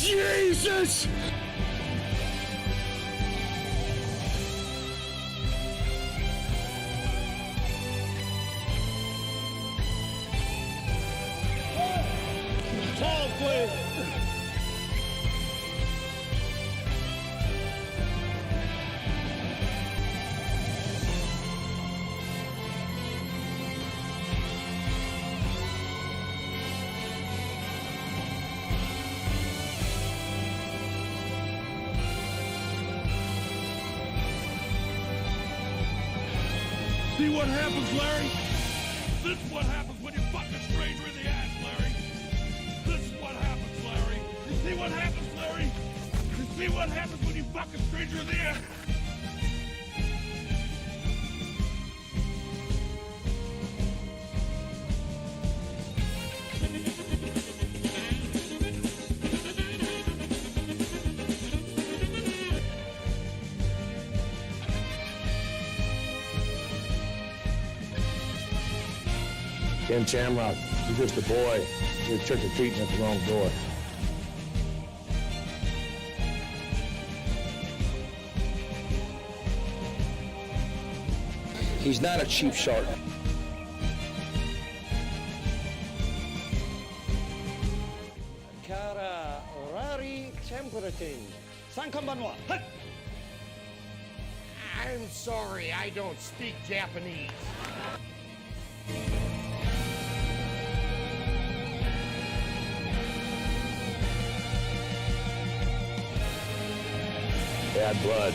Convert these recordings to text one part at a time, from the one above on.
Jesus! Tall, please. See what happens, Larry? This is what happens when you fuck a stranger in the ass, Larry. This is what happens, Larry. You see what happens, Larry? You see what happens when you fuck a stranger in the ass? Ken Shamrock, you're just a boy. You're trick-or-treating at the wrong door. He's not a cheap shark. Kara rari temperating. Sankambanwa. I'm sorry, I don't speak Japanese. Bad blood.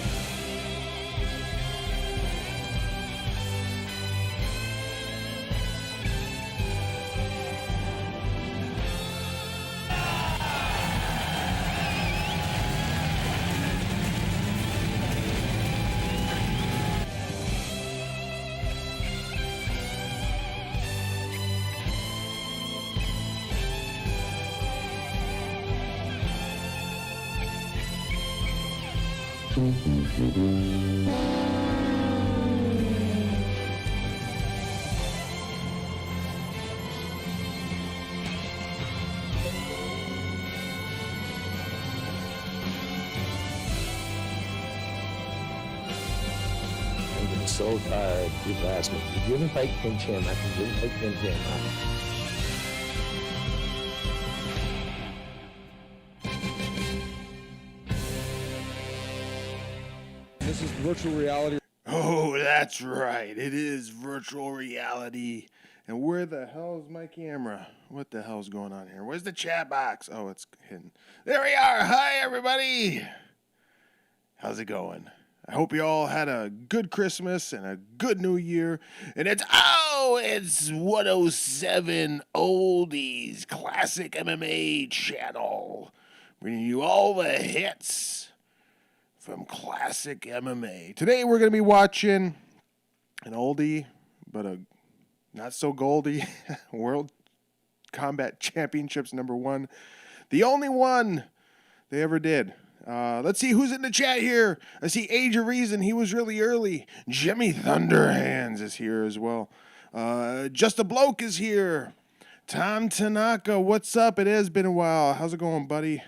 I'm getting so tired. People ask me, "Did you ever fight Ken Shamrock? Did you ever fight Ken Shamrock?" This is virtual reality. Oh, that's right. It is virtual reality. And where the hell is my camera? What the hell's going on here? Where's the chat box? Oh, it's hidden. There we are. Hi, everybody. How's it going? I hope you all had a good Christmas and a good New Year. And it's 107 Oldies Classic MMA channel. Bringing you all the hits from Classic MMA. Today we're going to be watching an oldie, but a not so goldie, World Combat Championships #1. The only one they ever did. Let's see who's in the chat here. I see Age of Reason. He was really early. Jimmy Thunderhands is here as well. Just a Bloke is here. Tom Tanaka, what's up? It has been a while. How's it going, buddy?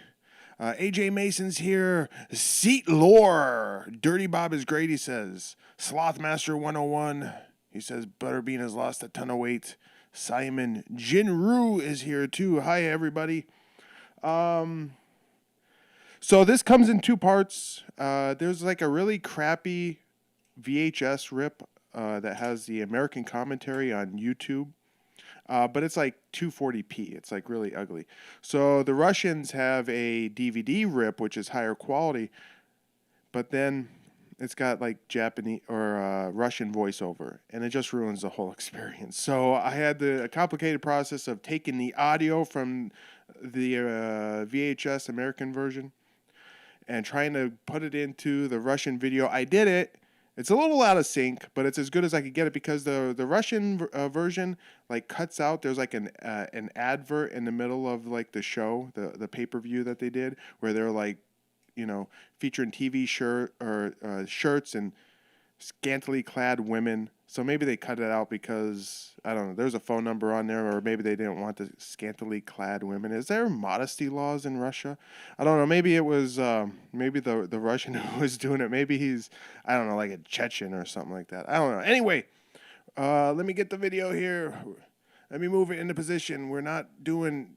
AJ Mason's here. Seat Lore. Dirty Bob is great, he says. Slothmaster 101. He says Butterbean has lost a ton of weight. Simon Jinru is here too. Hi, everybody. So this comes in two parts. There's like a really crappy VHS rip that has the American commentary on YouTube. But it's like 240p. It's like really ugly. So the Russians have a DVD rip, which is higher quality, but then it's got like Japanese or Russian voiceover, and it just ruins the whole experience. So I had a complicated process of taking the audio from the VHS American version and trying to put it into the Russian video. I did it. It's a little out of sync, but it's as good as I could get it because the Russian version like cuts out. There's like an advert in the middle of like the show, the pay-per-view that they did, where they're like, you know, featuring TV shirts and scantily clad women. So maybe they cut it out because, I don't know, there's a phone number on there, or maybe they didn't want the scantily clad women. Is there modesty laws in Russia? I don't know. Maybe it was, maybe the Russian who was doing it, maybe he's, I don't know, like a Chechen or something like that. I don't know. Anyway, let me get the video here. Let me move it into position. We're not doing,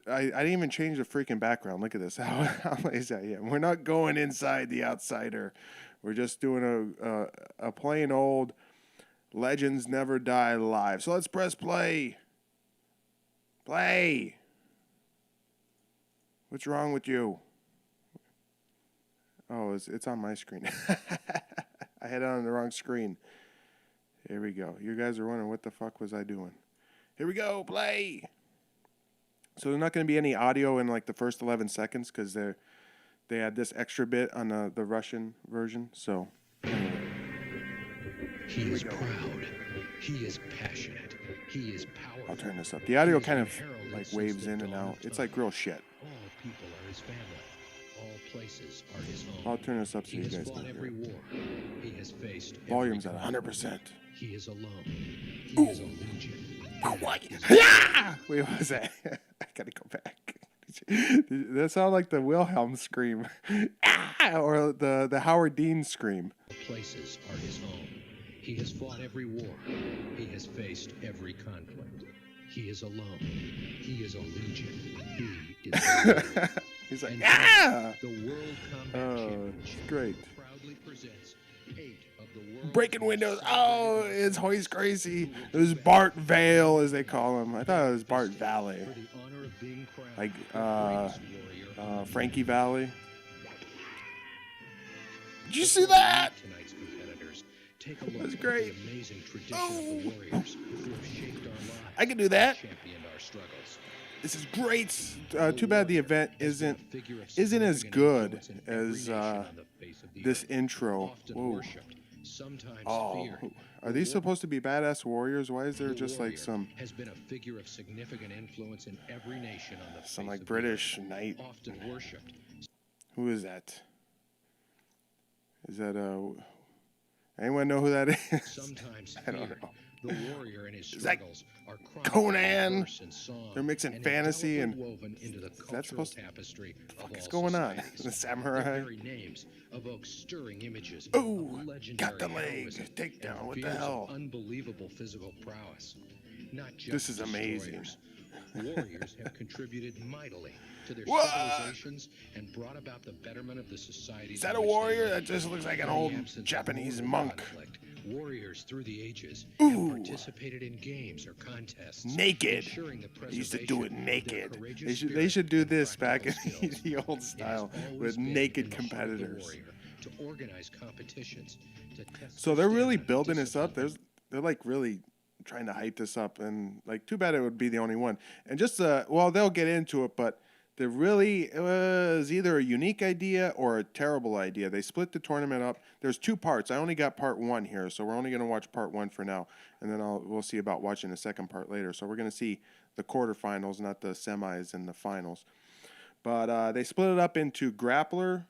I didn't even change the freaking background. Look at this. How lazy I am. We're not going inside the outsider. We're just doing a plain old Legends Never Die live. So let's press play. Play. What's wrong with you? Oh, it's on my screen. I had it on the wrong screen. Here we go. You guys are wondering what the fuck was I doing. Here we go. Play. So there's not going to be any audio in like the first 11 seconds because they had this extra bit on the Russian version. So anyway. He is proud. He is passionate. He is powerful. I'll turn this up. The audio kind of like waves in and out. It's like real shit. All people are his family. All places are his home. I'll turn this up so you guys can every hear. War. He has faced Volume's at 100%. He is alone. He is a legion. Yeah! Wait, what was that? I gotta go back. That sounded like the Wilhelm scream. Or the Howard Dean scream. Places are his home. He has fought every war. He has faced every conflict. He is alone. He is a legion. He is He's like, and yeah! The World Combat Championship great. proudly presents 8 of the world's Breaking windows. Oh, it's Hoist Gracie. It was Bart Vale, as they call him. I thought it was Bart Vale. for the honor of being crowned Like, the greatest warrior Frankie Valley. Did you see that? Tonight's competitors. Take a look That's at great. the amazing tradition of the warriors who have shaped our lives. I can do that. Championed our struggles. This is great. Too bad the event isn't as good as this intro. Whoa. Oh, are these supposed to be badass warriors? Why is there just like some figure of significant influence in every nation on the some like British knight? often worshipped. Who is that? Is that anyone know who that is? Sometimes I don't feared, know. the warrior and his Is that struggles are Conan? verse and song, They're mixing and fantasy and woven into the is that cultural supposed to? tapestry of What's all going on? societies. The samurai. Their very names evoke stirring images Ooh, of legendary got the leg. heroism Takedown. and What the feats of hell? Unbelievable physical prowess. Not just This is amazing. destroyers. Warriors have contributed mightily to their What? civilizations and brought about the betterment of the societies. Is that in a which they warrior? live. That just looks like an In the old absence of Japanese mortal monk. conflict, warriors through the ages Ooh. have participated in games or contests, Naked. ensuring the They used to do it preservation of their naked. courageous They spirit should do and this back in practical skills. the old It has style always with been naked in the heart of the competitors. warrior to organize competitions, to test So their they're really stamina, building this up. discipline, They're like really trying to hype this up, and like too bad it would be the only one. And just well, they'll get into it, but it really was either a unique idea or a terrible idea. They split the tournament up. There's 2 parts. I only got part 1 here, so we're only going to watch part 1 for now, and then we'll see about watching the second part later. So we're going to see the quarterfinals, not the semis and the finals. But they split it up into a grappler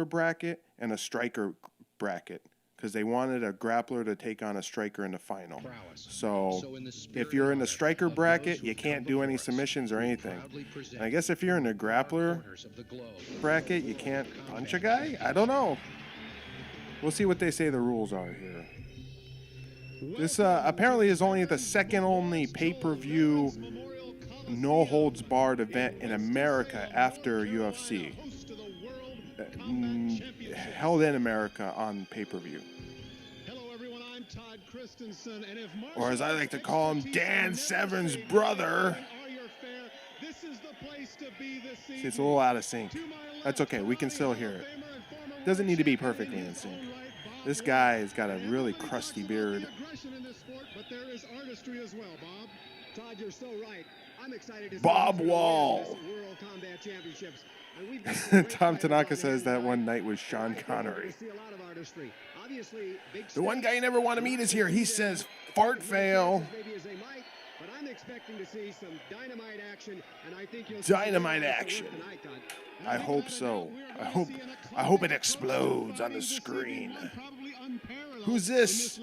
bracket and a striker bracket, because they wanted a grappler to take on a striker in the final. prowess. So in the if spirit you're and in the honor striker of those bracket, who you have can't come do any before us, submissions or we anything. proudly present And I guess if you're in the far grappler corners of the globe bracket, you can't punch a guy? I don't know. We'll see what they say the rules are here. This apparently is only the second only pay-per-view no-holds-barred event in America after UFC. Held in America on pay-per-view. Hello everyone, I'm Todd Christensen, and if Or as I like to call him, Dan Severn's brother. See, it's a little out of sync. That's okay, we can still hear it. Doesn't need to be perfectly in sync. This guy has got a really crusty beard. But there is artistry as well, Bob. Todd, you're so right. I'm excited to see Bob who's gonna Wall. win this World Combat Championships. And we've got some great Tom fighters Tanaka on says the that inside. one night was Sean I think we're Connery. gonna see a lot of artistry. Obviously, big The one stakes. guy you never want to meet is here. He says, fart fail. Maybe as they might, but I'm expecting to see some dynamite action, and I think you'll Dynamite see action. tonight, Todd. I hope so. I hope it explodes on the screen. Who's this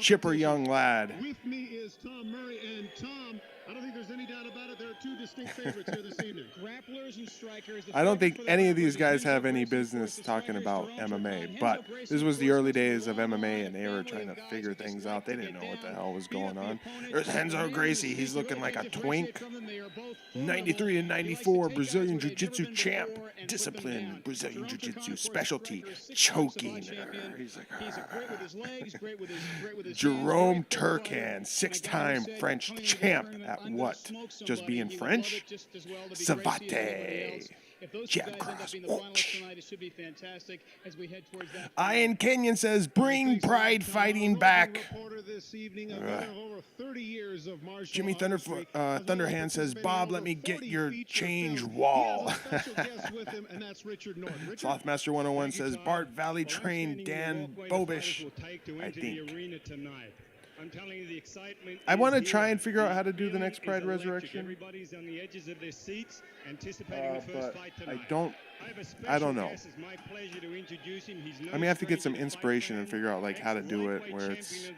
chipper young lad? With me is Tom Murray, and Tom, I don't think there's any doubt about it. There are two distinct favorites here this evening. Grapplers and strikers. I don't think any of these guys have any business talking about MMA, but this was the early days of MMA, and they were trying to figure things out. They didn't know what the hell was going on. There's Renzo Gracie. He's looking like a twink. 93 and 94 Brazilian Jiu-Jitsu champ. Discipline, Brazilian Jiu-Jitsu specialty, choking. He's like, Jerome Turkan, 6-time French champ at what? just being French. Savate. Jab cross. Ian Kenyon says, bring pride fighting back. Jimmy Thunderhand says, Bob, let me get your change wall. Slothmaster 101 says, Bart Valley trained Dan Bobish, I think. I'm telling you, the excitement. I want to try and figure out how to do the next Pride Resurrection. Everybody's on the edges of their seats, anticipating the first fight tonight. I don't know. I may have to get some inspiration and figure out like how to do it where it's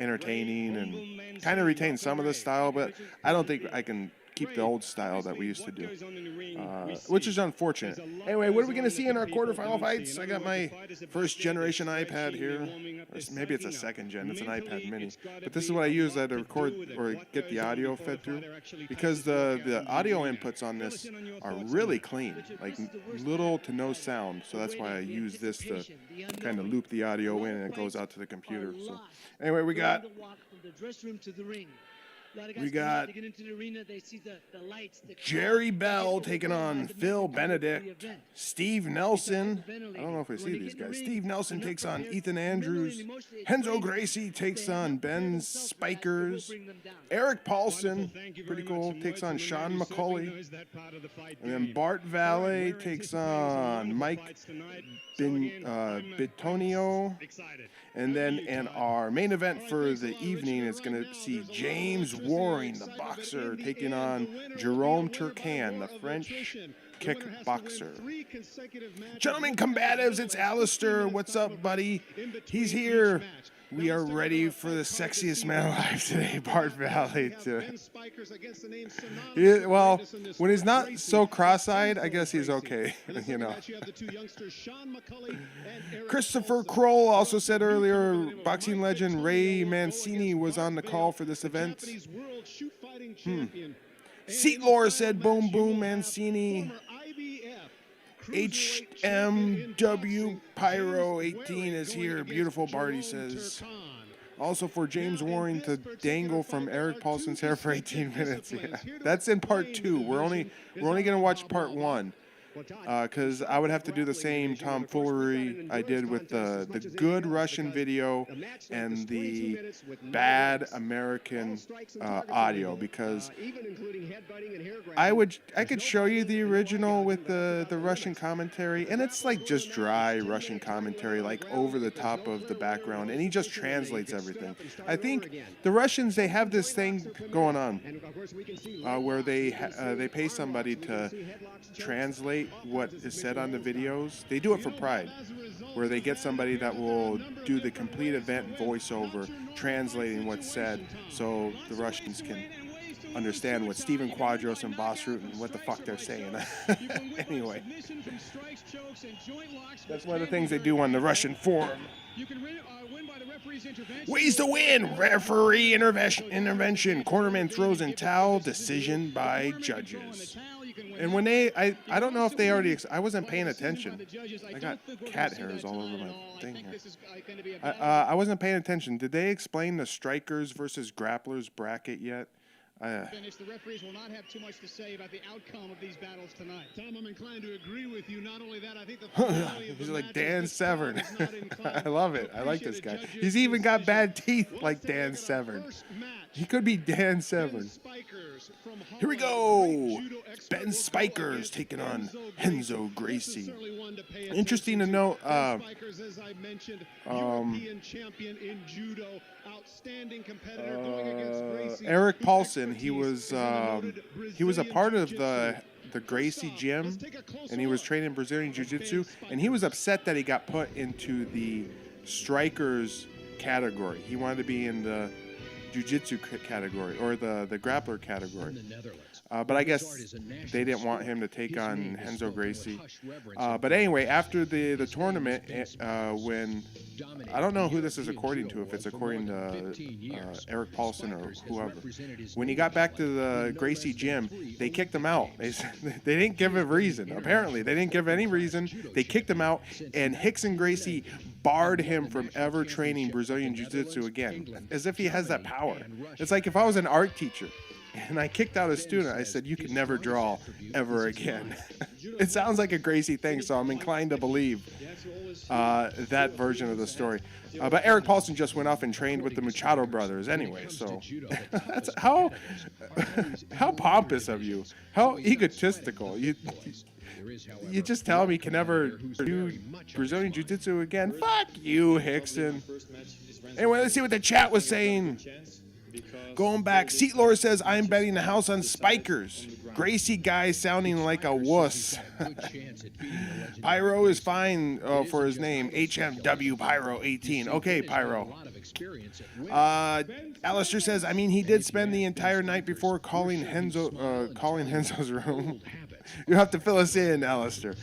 entertaining and kind of retain some of the style, but I don't think I can keep the old style that we used to do, which is unfortunate. Anyway, what are we going to see in our quarterfinal fights? I got my first generation iPad here. Or maybe it's a second gen. It's an iPad mini. But this is what I use to record or get the audio fed through, because the audio inputs on this are really clean, like little to no sound. So that's why I use this to kind of loop the audio in, and it goes out to the computer. So anyway, we got Jerry Bell taking on Phil Benedict. Steve Nelson. I don't know if I see these guys. Steve Nelson takes on Ethan Andrews. Renzo Gracie takes on Ben Spikers. Eric Paulson, pretty cool, takes on Sean Mccully. And then Bart Vale takes on Mike Bittonio. And then in our main event for the evening, it's going to see James Waring, the boxer, taking on Jerome Turkan, the French kickboxer. Gentlemen combatives, it's Alistair. What's up, buddy? He's here. We are ready for the sexiest man alive today, Bart Valley. Well, when he's not so cross-eyed, I guess he's okay, you know. Christopher Kroll also said earlier, boxing legend Ray Mancini was on the call for this event. Seatlore said, boom, boom, Mancini. HMW Pyro 18 is here. Beautiful Barty says. Also for James Waring to dangle from Eric Paulson's hair for 18 minutes. Yeah, that's in part 2. We're only gonna watch part 1. Because I would have to do the same tomfoolery I did with the good Russian video and the bad American audio, because I could show you the original with the Russian commentary, and it's like just dry Russian commentary, like over the top of the background, and he just translates everything. I think the Russians, they have this thing going on where they pay somebody to translate what is said on the videos. They do it for Pride, where they get somebody that will do the complete event voiceover, translating what's said, so the Russians can understand what Stephen Quadros and Boss Root and what the fuck they're saying. Anyway, that's one of the things they do on the Russian forum. Ways to win. Referee intervention. Cornerman throws in towel. Decision by judges. And when I don't know if they already, I wasn't paying attention. I got cat hairs all over my thing here. I wasn't paying attention. Did they explain the strikers versus grapplers bracket yet? The referees will not have too much to say about the outcome of these battles tonight. Tom, I'm inclined to agree with you. Not only that, I think the he's like Dan Severn. I love it. I like this guy. He's even got bad teeth like Dan Severn. He could be Dan Severn. Here we go. Ben Spikers taking on Renzo Gracie. Interesting to note. Eric Paulson and he was a part of the Gracie gym, and he was training Brazilian Jiu-Jitsu, and he was upset that he got put into the strikers category. He wanted to be in the Jiu-Jitsu category or the grappler category. But I guess they didn't want him to take on Renzo Gracie. But anyway, after the tournament, when I don't know who this is according to, if it's according to Eric Paulson or whoever. When he got back to the Gracie gym, they kicked him out. They didn't give a reason. Apparently, they didn't give any reason. They kicked him out, and Rickson Gracie barred him from ever training Brazilian Jiu-Jitsu again, as if he has that power. It's like if I was an art teacher and I kicked out a student, I said, you can never draw ever again. It sounds like a Gracie thing, so I'm inclined to believe that version of the story. But Eric Paulson just went off and trained with the Machado brothers anyway, so that's how pompous of you, how egotistical. You just tell me he can never do Brazilian Jiu-Jitsu again? Fuck you, Rickson. Anyway, let's see what the chat was saying. Going back, Seatlore says, I'm betting the house on Spikers. Gracie guy sounding like a wuss. Pyro is fine for his name. HMW Pyro 18. Okay, Pyro. Alistair says, I mean, he did spend the entire night before calling Henzo's room. You have to fill us in, Alistair.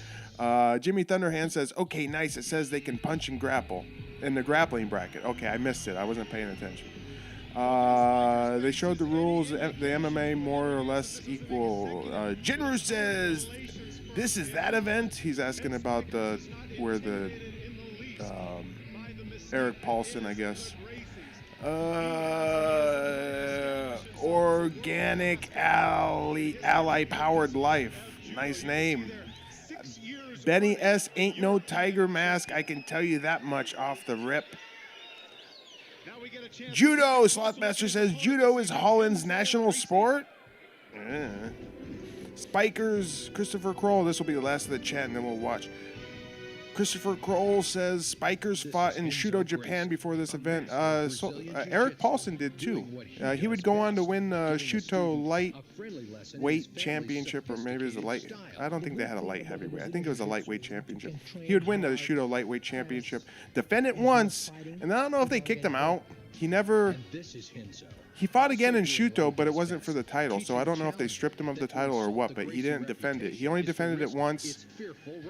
Jimmy Thunderhand says, okay, nice. It says they can punch and grapple in the grappling bracket. Okay, I missed it. I wasn't paying attention. They showed the rules. The MMA more or less equal. Jinru says, this is that event? He's asking about where the Eric Paulson, I guess. Organic Ally Powered Life. Nice name. Benny S. ain't no tiger mask. I can tell you that much off the rip. Judo, Slothmaster says, Judo is Holland's national sport? Spikers, Christopher Kroll. This will be the last of the chat, and then we'll watch. Christopher Kroll says, Spikers fought in Shudo, Japan before this event. Eric Paulson did, too. He would go on to win the Shuto lightweight championship, or maybe it was a light. I don't think they had a light heavyweight. I think it was a lightweight championship. He would win the Shudo lightweight championship, defend it once, and I don't know if they kicked him out. He fought again in Shuto, but it wasn't for the title, so I don't know if they stripped him of the title or what, but he didn't defend it. He only defended it once,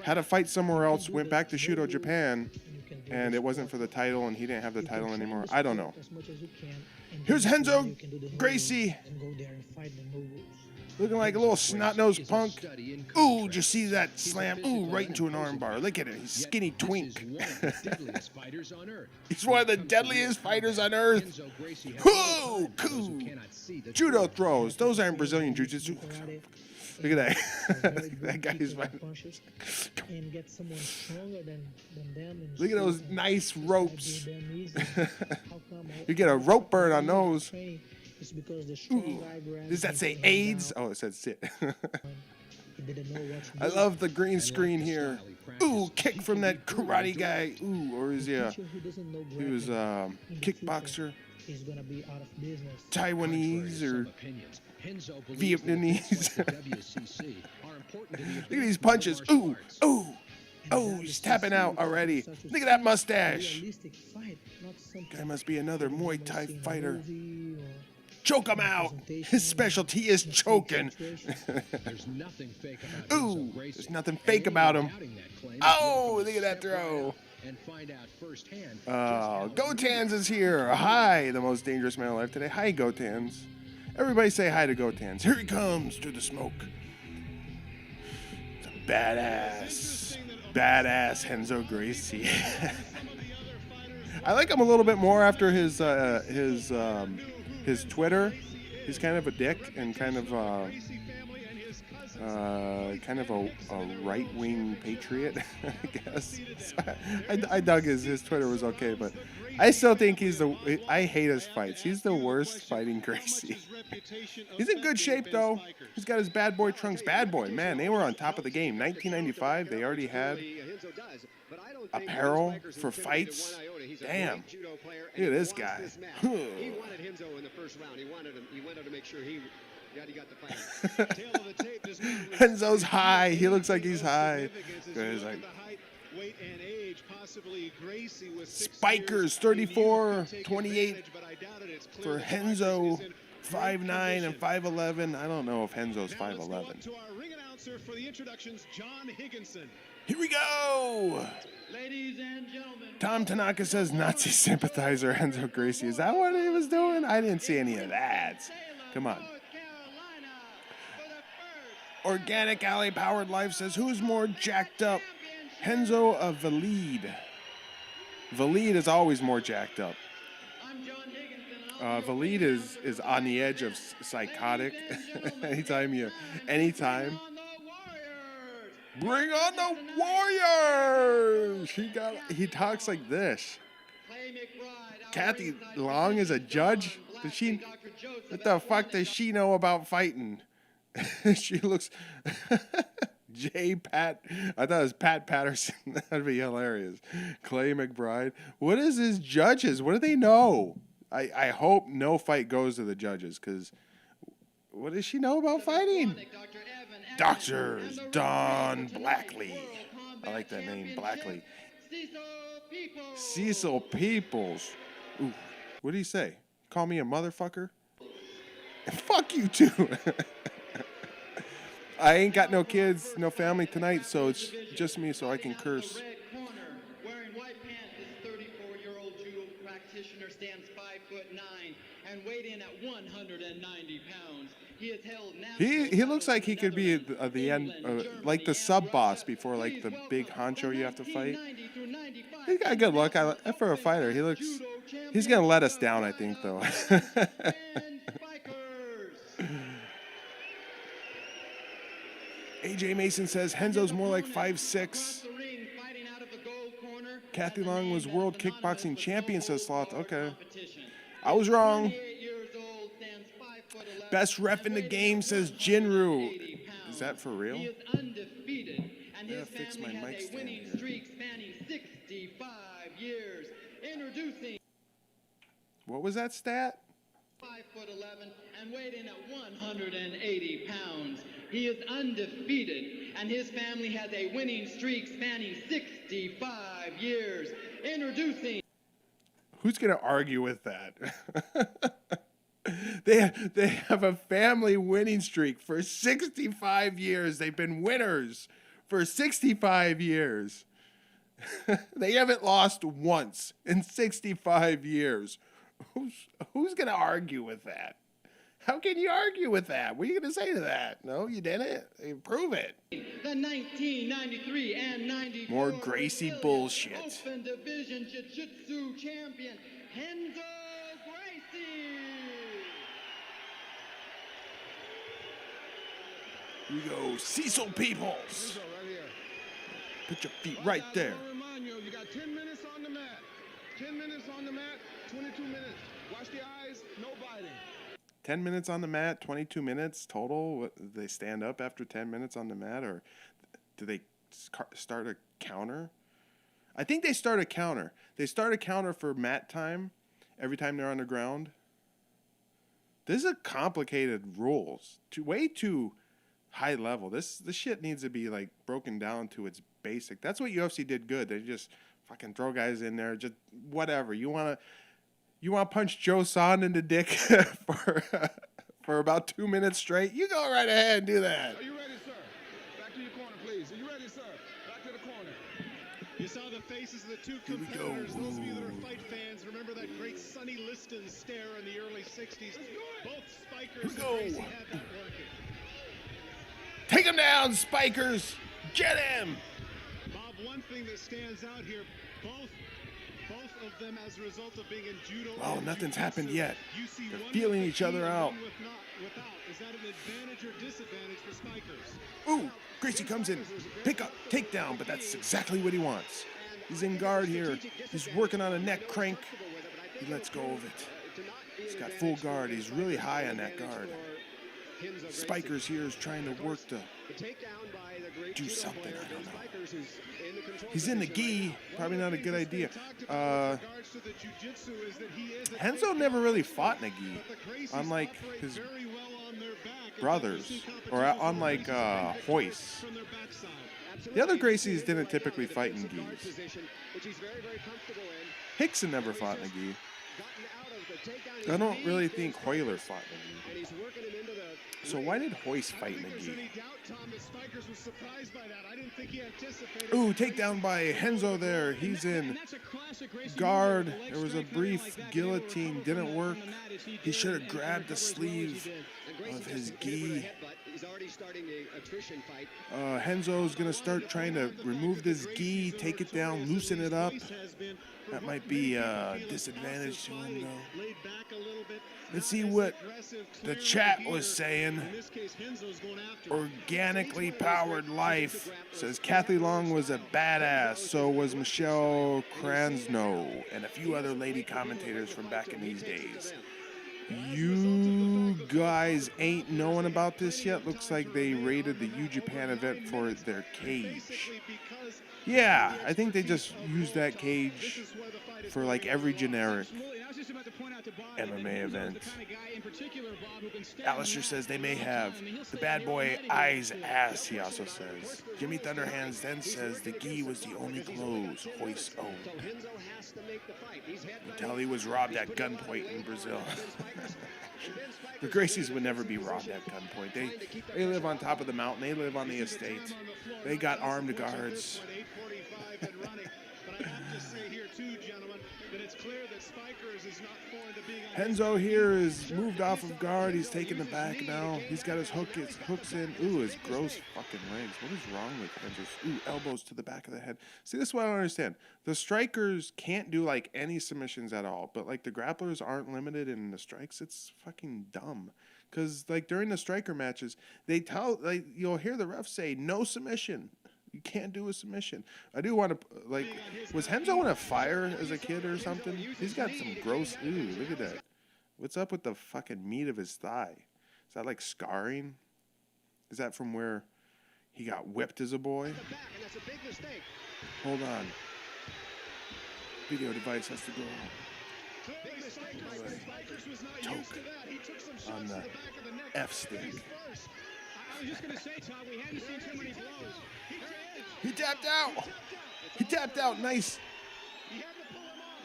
had a fight somewhere else, went back to Shudo, Japan, and it wasn't for the title, and he didn't have the title anymore. I don't know. Here's Renzo Gracie, looking like a little snot-nosed punk. Ooh, did you see that slam? Ooh, right into an armbar. Look at it. He's skinny twink. He's one of the deadliest fighters on earth. Ooh, cool. Judo throws. Those aren't Brazilian Jiu-Jitsu. Look at that. That guy's fighting. Look at those nice ropes. You get a rope burn on those. Ooh. Does that say AIDS? Oh, it said sit. I love the green screen here. Ooh, kick from that karate guy. Ooh, or is he was a kickboxer, Taiwanese or Vietnamese. Look at these punches. Ooh, ooh. Oh, he's tapping out already. Look at that mustache. Guy must be another Muay Thai fighter. Choke him out. His specialty is choking. Ooh, there's nothing fake about him. Oh, look at that throw. Gotans is here. Hi, the most dangerous man alive today. Hi, Gotans. Everybody say hi to Gotans. Here he comes through the smoke. It's a badass Renzo Gracie. I like him a little bit more after his Twitter. He's kind of a dick and kind of a right-wing patriot, I guess. So I dug his Twitter was okay, but I still think I hate his fights. He's the worst fighting Gracie. He's in good shape, though. He's got his bad boy trunks. Bad boy, man, they were on top of the game. 1995, they already had apparel for fights. Damn. Look at this guy. He wanted Henzo in the first round. He wanted to make sure he got the fight. Tail of the tape does not Enzo's high. He looks like he's high. He's like, weight and age, possibly Gracie with Spikers 34, 28 for Henzo, 5'9" and 5'11". I don't know if Henzo's 5'11". To our ring announcer for the introductions, John Higginson. Here we go. Ladies and gentlemen, Tom Tanaka says Nazi sympathizer Henzo Gracie. Is that what he was doing? I didn't see any of that. Come on. Organic Alley Powered Life says, who's more jacked up, Henzo or Valide? Valide is always more jacked up. Valide is on the edge of psychotic. anytime. Bring on the Warriors! He talks like this. Kathy Long is a judge? What the fuck does she know about fighting? She looks Pat. I thought it was Pat Patterson. That'd be hilarious. Clay McBride. What is his judges? What do they know? I hope no fight goes to the judges, because what does she know about fighting? Doctors Don Blackley. I like that name, Blackley. Cecil Peoples. Ooh, what did he say? Call me a motherfucker? Fuck you too. I ain't got no kids, no family tonight, so it's just me, so I can curse. Wearing white pants, this 34-year-old judo practitioner stands 5'9" and weighed in at 190 pounds. He is held now. He looks like he could be at the end, like the sub boss before like the big honcho you have to fight. He's got a good look. For a fighter, he's gonna let us down, I think, though. AJ Mason says Henzo's more like 5'6". Kathy Long was world kickboxing champion, says Sloth. Okay. I was wrong. Best ref in the game, says Jinru. Is that for real? I gotta fix my mic stand here. What was that stat? 5'11" and weighed in at 180 pounds. He is undefeated, and his family has a winning streak spanning 65 years. Introducing. Who's gonna argue with that? They have a family winning streak for 65 years. They've been winners for 65 years. They haven't lost once in 65 years. Who's going to argue with that? How can you argue with that? What are you going to say to that? No, you didn't. Prove it. The 1993 and 94 more Gracie bullshit. Open Division Jiu-Jitsu champion Henzo Gracie. Here we go, Cecil Peoples. Put your feet right there. You got 10 minutes on the mat. 10 minutes on the mat, 22 minutes. Watch the eyes, no biting. 10 minutes on the mat, 22 minutes total. What, do they stand up after 10 minutes on the mat, or do they start a counter? I think they start a counter. They start a counter for mat time every time they're on the ground. This is complicated rules. Way too high level. This shit needs to be like broken down to its basic. That's what UFC did good. They just fucking throw guys in there, just whatever. You want to punch Joe Son in the dick for about 2 minutes straight? You go right ahead and do that. Are you ready, sir? Back to your corner, please. Are you ready, sir? Back to the corner. You saw the faces of the two competitors. Those of you that are fight fans remember that great Sonny Liston stare in the early 60s. Both Spikers and Gracie had that working. Take him down, Spikers. Get him. Bob, one thing that stands out here, both of them as a result of being in judo. Oh, nothing's happened yet. They're feeling each other out. Is that an advantage or disadvantage for Spikers? Ooh, Gracie comes in. Pick up, takedown, but that's exactly what he wants. He's in guard here. He's working on a neck crank. He lets go of it. He's got full guard. He's really high on that guard. Spikers here is trying to work to do something. I don't know. He's in the gi. Probably not a good idea. Henzo never really fought in a gi, unlike his brothers, or unlike Hoist. The other Gracies didn't typically fight in gis. Hickson never fought in a gi. I don't really think Hoyler fought in a gi. So why did Hoist fight in a gi? Ooh, takedown by Henzo there. He's in guard. There was a brief guillotine. Didn't work. He should have grabbed the sleeve of his gi. Henzo's going to start trying to remove this gi, take it down, loosen it up. That might be a disadvantage to him, though. Let's see what the chat was saying. Organically powered life says Kathy Long was a badass. So was Michelle Kransno and a few other lady commentators from back in these days. You guys ain't knowing about this yet. Looks like they rated the U Japan event for their cage. Yeah, I think they just used that cage for like every generic MMA event. Alistair says they may have. The bad boy eyes ass, he also says. Jimmy Thunderhands then says the gi was the only clothes Hoist owned. Until he was robbed at gunpoint in Brazil. The Gracies would never be robbed at gunpoint. They live on top of the mountain. They live on the estate. They got armed guards. Henzo here is moved off of guard. He's taking the back now. He's got his hooks in. Ooh, his gross fucking legs. What is wrong with Henzo? Ooh, elbows to the back of the head. See, this is what I don't understand. The strikers can't do like any submissions at all, but like the grapplers aren't limited in the strikes. It's fucking dumb. Because like during the striker matches, they tell, like, you'll hear the ref say no submission. You can't do a submission. I do want to, like, was Henzo in a fire as a kid or something? He's got some gross, ooh, look at that. What's up with the fucking meat of his thigh? Is that like scarring? Is that from where he got whipped as a boy? Hold on. Video device has to go choke on the F stick. I was just going to say, Todd, we hadn't seen too many blows. He tapped out. He tapped out. Nice.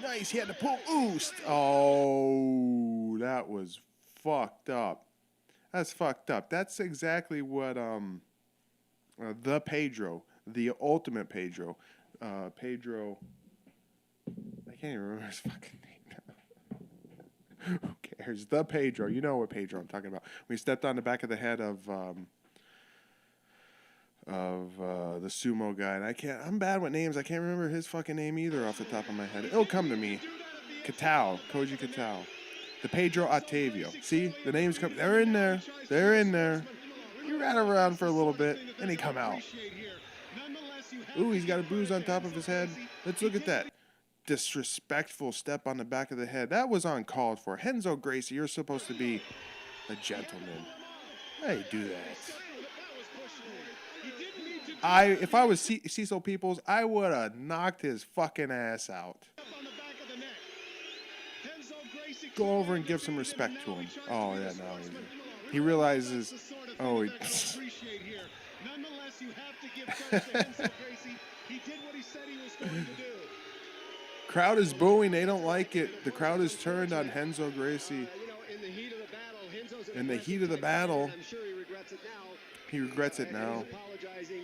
Nice. He had to pull. Ooh. Oh, that was fucked up. That's fucked up. That's exactly what the Pedro, the ultimate Pedro, Pedro. I can't even remember his fucking name now. Who cares? The Pedro. You know what Pedro I'm talking about. We stepped on the back of the head of the sumo guy, and I'm bad with names. I can't remember his fucking name either off the top of my head. It'll come to me. Koji Katao. The Pedro Octavio. See, the names come. They're in there. They're in there. He ran around for a little bit, and he come out. Ooh, he's got a bruise on top of his head. Let's look at that. Disrespectful step on the back of the head. That was uncalled for. Henzo Gracie, you're supposed to be a gentleman. Hey, do that. If I was Cecil Peoples, I would have knocked his fucking ass out. Go over and give some respect to him. Oh, yeah, no. He realizes, oh, he... Nonetheless, you have to give credit to Henzo Gracie. He did what he said he was going to do. Crowd is booing. They don't like it. The crowd is turned on Henzo Gracie. In the heat of the battle, I'm sure he regrets it now. He regrets it now. Apologizing.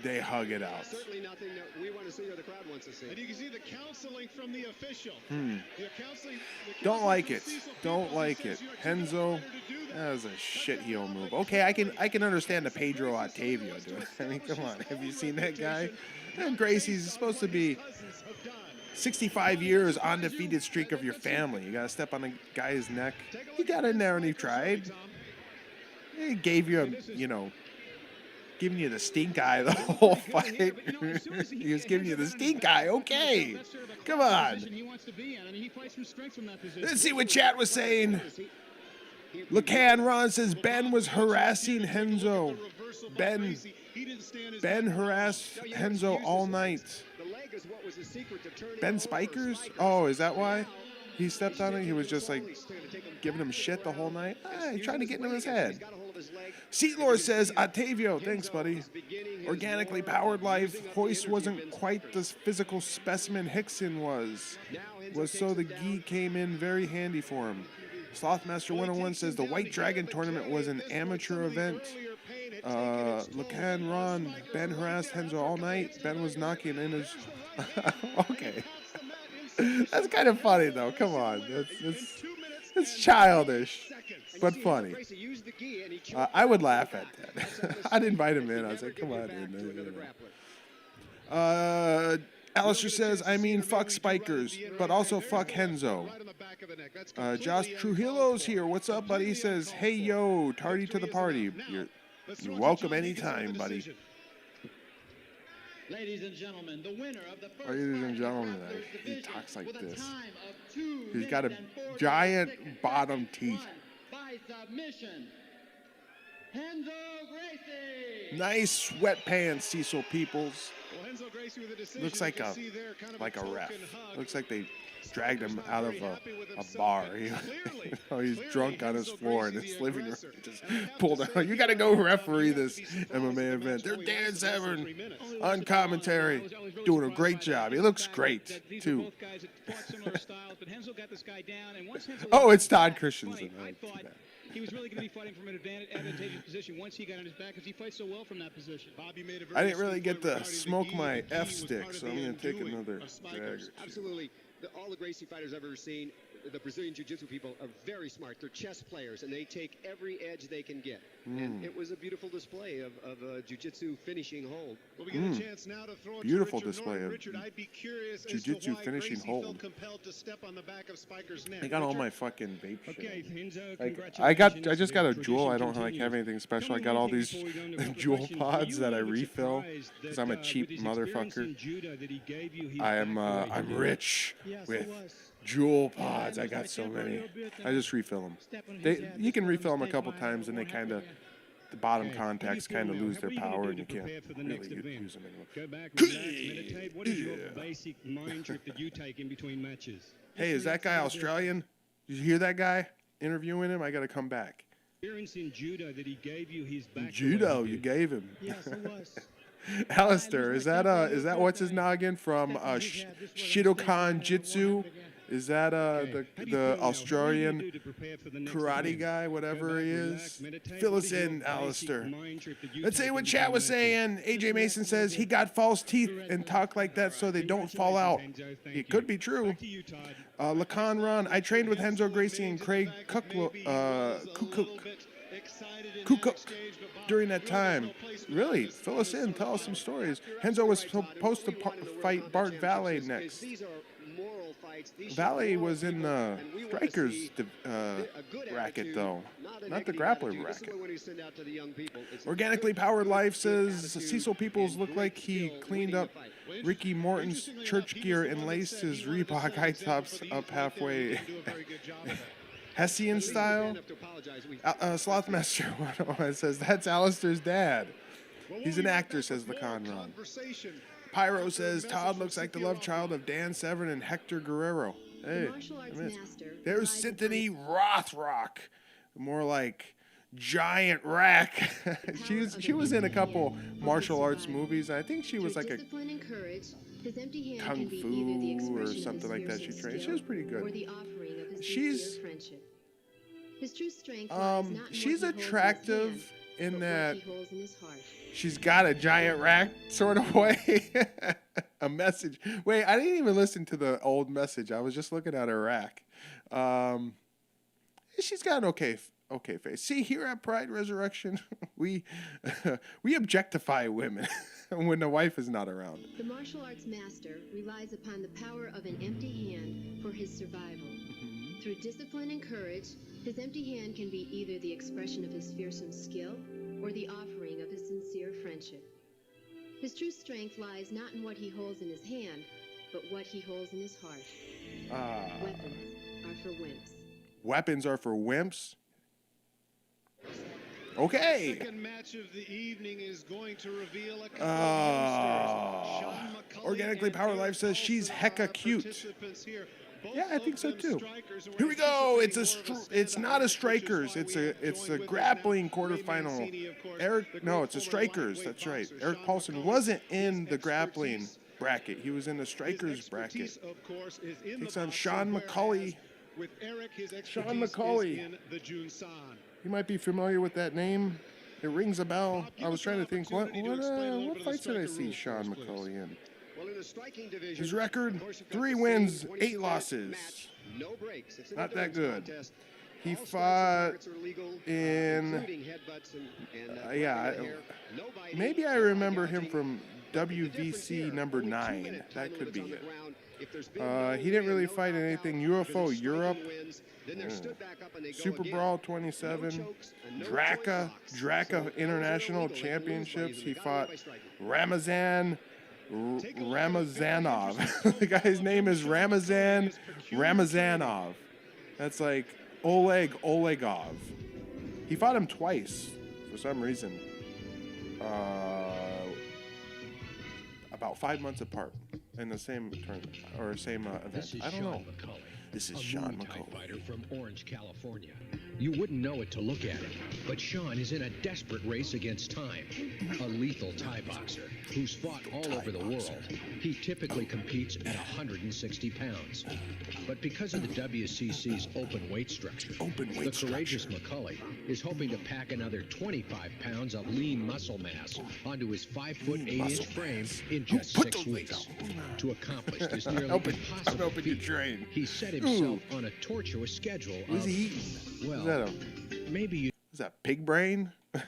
They hug it out. Certainly nothing that we want to see or the crowd wants to see. And you can see the counseling from the official. Don't like it. Don't like it. Henzo, that was a shit heel move. Okay, I can understand the Pedro Octavio doing it. I mean, come on. Have you seen that guy? And Gracie's supposed to be 65 years undefeated streak of your family. You got to step on the guy's neck. He got in there and he tried. He gave you giving you the stink eye the whole fight. He was giving you the stink eye. Okay. Come on. Let's see what chat was saying. Lacan Ron says Ben was harassing Henzo. Ben harassed Henzo all night. Ben Spikers? Oh, is that why he stepped on it? He was just like giving him shit the whole night? He tried to get into his head. Seatlore says, Octavio, thanks, buddy. Organically powered life. Hoist wasn't quite the physical specimen Hickson was so the gi came in very handy for him. Slothmaster 101 says the White Dragon tournament was an amateur event. Lacan Ron, Ben harassed Henzo all night. Ben was knocking in his... Okay. That's kind of funny, though. Come on. It's childish, but funny. I would laugh at that. I'd invite him in. I was like, come on in. Alistair says, I mean, fuck Spikers, but also fuck Henzo. Josh Trujillo's here. What's up, buddy? He says, hey, yo, tardy to the party. You're welcome anytime, buddy. Ladies and gentlemen, the winner of the first Ladies and gentlemen, he division talks like with a this. time of 2 He's got a minutes and 48 giant seconds bottom has teeth. won by submission, Henzo Gracie. Nice sweatpants, Cecil Peoples. Well, Henzo Gracie with a decision. Looks like You a can see there, kind of ref. token hug. Looks like they dragged him Spiker's out not of very happy with a himself, bar. but He's clearly drunk on his Henzo floor in Gracie's his the living room. aggressor. Just And I have pulled to out. say, You got to he go has referee to this be surprised MMA that the event. They're match Dan only lasted Severn 3 minutes. on commentary, doing a great job. He looks great, too. Oh, it's Todd Christensen. I thought he was really going to be fighting from an advantageous position once he got on his back because he fights so well from that position. Bobby made a very I didn't really astute get point to regarding the smoke gi. my The gi F was stick, part of so the I'm going to take undoing another of Spikers. dragger. Absolutely. All the Gracie fighters I've ever seen, the Brazilian Jiu-Jitsu people are very smart. They're chess players, and they take every edge they can get. And it was a beautiful display of Jiu-Jitsu finishing hold. Well, we get a chance now to throw it to Beautiful Richard display Norton. of Richard, I'd be curious Jiu-Jitsu as to why finishing Gracie hold. felt compelled to step on the back of Spiker's neck. I got all Richard? my fucking vape Okay, shit. Henzo, Like, congratulations. I just got a The jewel. I tradition don't like have continues. anything special. Tell I me got one all thing these before we go into jewel questions. pods Were that you I a little bit refill surprised because that, I'm a with cheap his experience motherfucker. in judo that he gave you his I'm back the way he did? rich Yes, with it was. jewel pods. I got so many. I just refill them. You can refill them a couple times, and they kind of the bottom Okay, contacts how do you kind of feel now? lose What their are you gonna power, do and you to can't prepare for the really next event? use them anymore. Go back, relax, meditate. What is your basic mind trick that you take in between matches? Hey, is that guy Australian? Did you hear that guy interviewing him? I got to come back. Experience in judo that he gave you his back. the way Judo, he you did? gave him. Yes, it was. Alistair, is that what's his noggin from Shidokan Jitsu? Is that the Australian karate guy, whatever he is? Fill us in, Alistair. Let's see what chat was saying. AJ Mason says he got false teeth and talk like that so they don't fall out. It could be true. Lacan Ron, I trained with Henzo Gracie and Craig Kukuk during that time. Really? Fill us in. Tell us some stories. Henzo was supposed to fight Bart Vale next. Vale was in the Strikers bracket, though, not the grappler bracket. Organically Powered Life says Cecil Peoples looked like he cleaned up Ricky Morton's church gear and laced his Reebok high tops up halfway. Hessian style? Slothmaster 101 says, that's Alistair's dad. He's an actor, says Lacan Ron. Pyro says, Todd looks like the love child of Dan Severn and Hector Guerrero. Hey, there's Cynthia Rothrock. More like Giant Rack. she was in a couple martial arts movies. I think she was like a kung fu or something like that she trained. She was pretty good. She's attractive in that she's got a giant rack sort of way. A message. Wait, I didn't even listen to the old message. I was just looking at her rack. She's got an okay face. See, here at Pride Resurrection, we objectify women when the wife is not around. The martial arts master relies upon the power of an empty hand for his survival. Through discipline and courage, his empty hand can be either the expression of his fearsome skill or the offering of his sincere friendship. His true strength lies not in what he holds in his hand, but what he holds in his heart. Weapons are for wimps. Weapons are for wimps? Okay. Second match of the evening is going to reveal a couple of youngsters. Sean McCully Organically and Power Eric Life says she's Paulson hecka are cute. participants here. Both Yeah, I think of so them too. strikers, and Here we're we go. It's anticipating more of it's not a standout match, which is strikers. why It's we a have it's joined a with us grappling now, Ray quarterfinal. Mancini, of course, Eric, the no, great it's a former strikers. lightweight That's right. boxer. Eric Sean Paulson McCully, wasn't in his the grappling expertise- bracket. He was in the his strikers bracket. expertise, of course, is in Takes the on boxing, Sean whereas McCully. With Eric, his Sean expertise McCully. is in the Junsan. You might be familiar with that name. It rings a bell. I was trying to think, what fights did I see Sean McCully in? Well, in the striking division, His record, of course, you've got 3 the wins, same 8 22-minute losses. match, no breaks. It's an Not that endurance good. contest. He All strikes and fought targets are legal, in, including headbutts and yeah, grabbing the hair. No biting, maybe I no remember him gouging. from But the difference WVC here, number only 2 9. minute That time could be limits on it. the ground. If there's been no He didn't really win, no fight knockout, anything if there's UFO striking Europe. wins, then they're stood back up and they go Super again. Brawl No 27, chokes and no Draka, joint locks. So Draka those are International illegal. They can lose by Championships. using He the fought guideline by striking. Ramazanov. The guy's name is Ramazanov. That's like Olegov. He fought him twice for some reason. About 5 months apart in the same tournament or same event. This is I don't Sean know. McCully. This is a Sean Muay Thai McCully. fighter from Orange, California. You wouldn't know it to look at him, but Sean is in a desperate race against time. A lethal Thai boxer who's fought all over the world. He typically competes at 160 pounds. But because of the WCC's open weight structure, the courageous McCully is hoping to pack another 25 pounds of lean muscle mass onto his 5'8" frame in just 6 weeks. To accomplish this nearly impossible feat, he set himself on a tortuous schedule What is of, he eating? well, Is that maybe you is that pig brain? He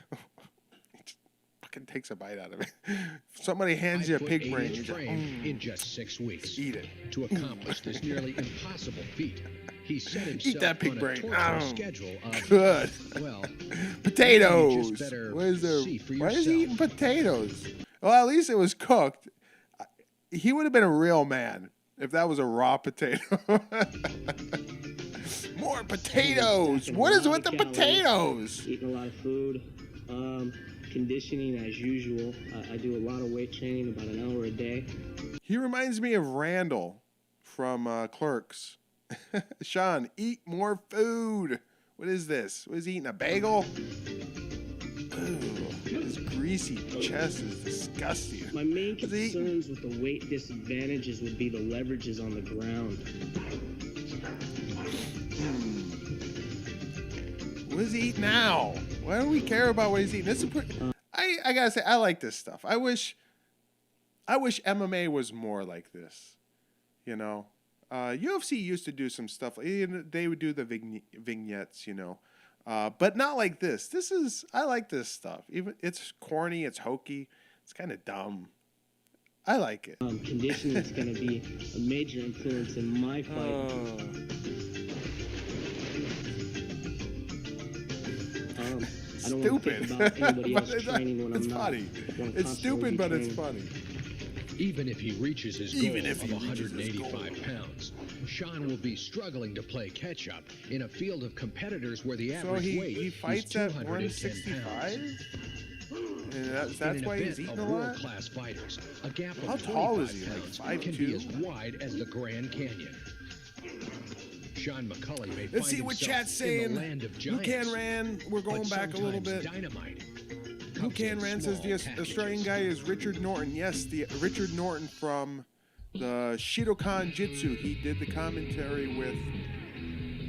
just fucking takes a bite out of it. If somebody hands you a pig brain, you 5'8" just, frame in just 6 weeks. eat it. To accomplish this nearly impossible feat, he set himself Eat that pig on a brain. tortuous Oh, schedule of, good. well, Potatoes. you just better What is there? see for Why is he yourself. eating potatoes? Well, at least it was cooked. He would have been a real man if that was a raw potato. More potatoes. What is with the potatoes? Eating a lot of food. Conditioning as usual. I do a lot of weight training, about an hour a day. He reminds me of Randall from Clerks. Sean, eat more food. What is this? What is he eating? A bagel? Ooh, his greasy chest is disgusting. My main What's he eating? concerns with the weight disadvantages would be the leverages on the ground. What is he eating now? Why do we care about what he's eating? This is I gotta say, I like this stuff. I wish MMA was more like this. You know, UFC used to do some stuff. They would do the vignettes, you know, but not like this. I like this stuff. Even it's corny, it's hokey, it's kind of dumb. I like it. Conditioning is going to be a major influence in my fight. I don't want to think about anybody else training when I'm not. Funny. It's stupid, but it's funny. Even if he reaches his goal of 185 pounds, Sean will be struggling to play catch-up in a field of competitors where the average weight he is fights at 210 pounds. 165? And that's why he's eating a lot? World-class fighters, a gap of How tall is he? 25 Like pounds can be 5'2"? as wide as the Grand Canyon. Sean McCully may Let's find see what himself chat's in saying. the land of Who giants. can ran? We're going but back a little sometimes bit. Dynamite Who can ran says the small Australian guy is Richard Norton. Yes, the Richard Norton from the Shidokan Jitsu. He did the commentary with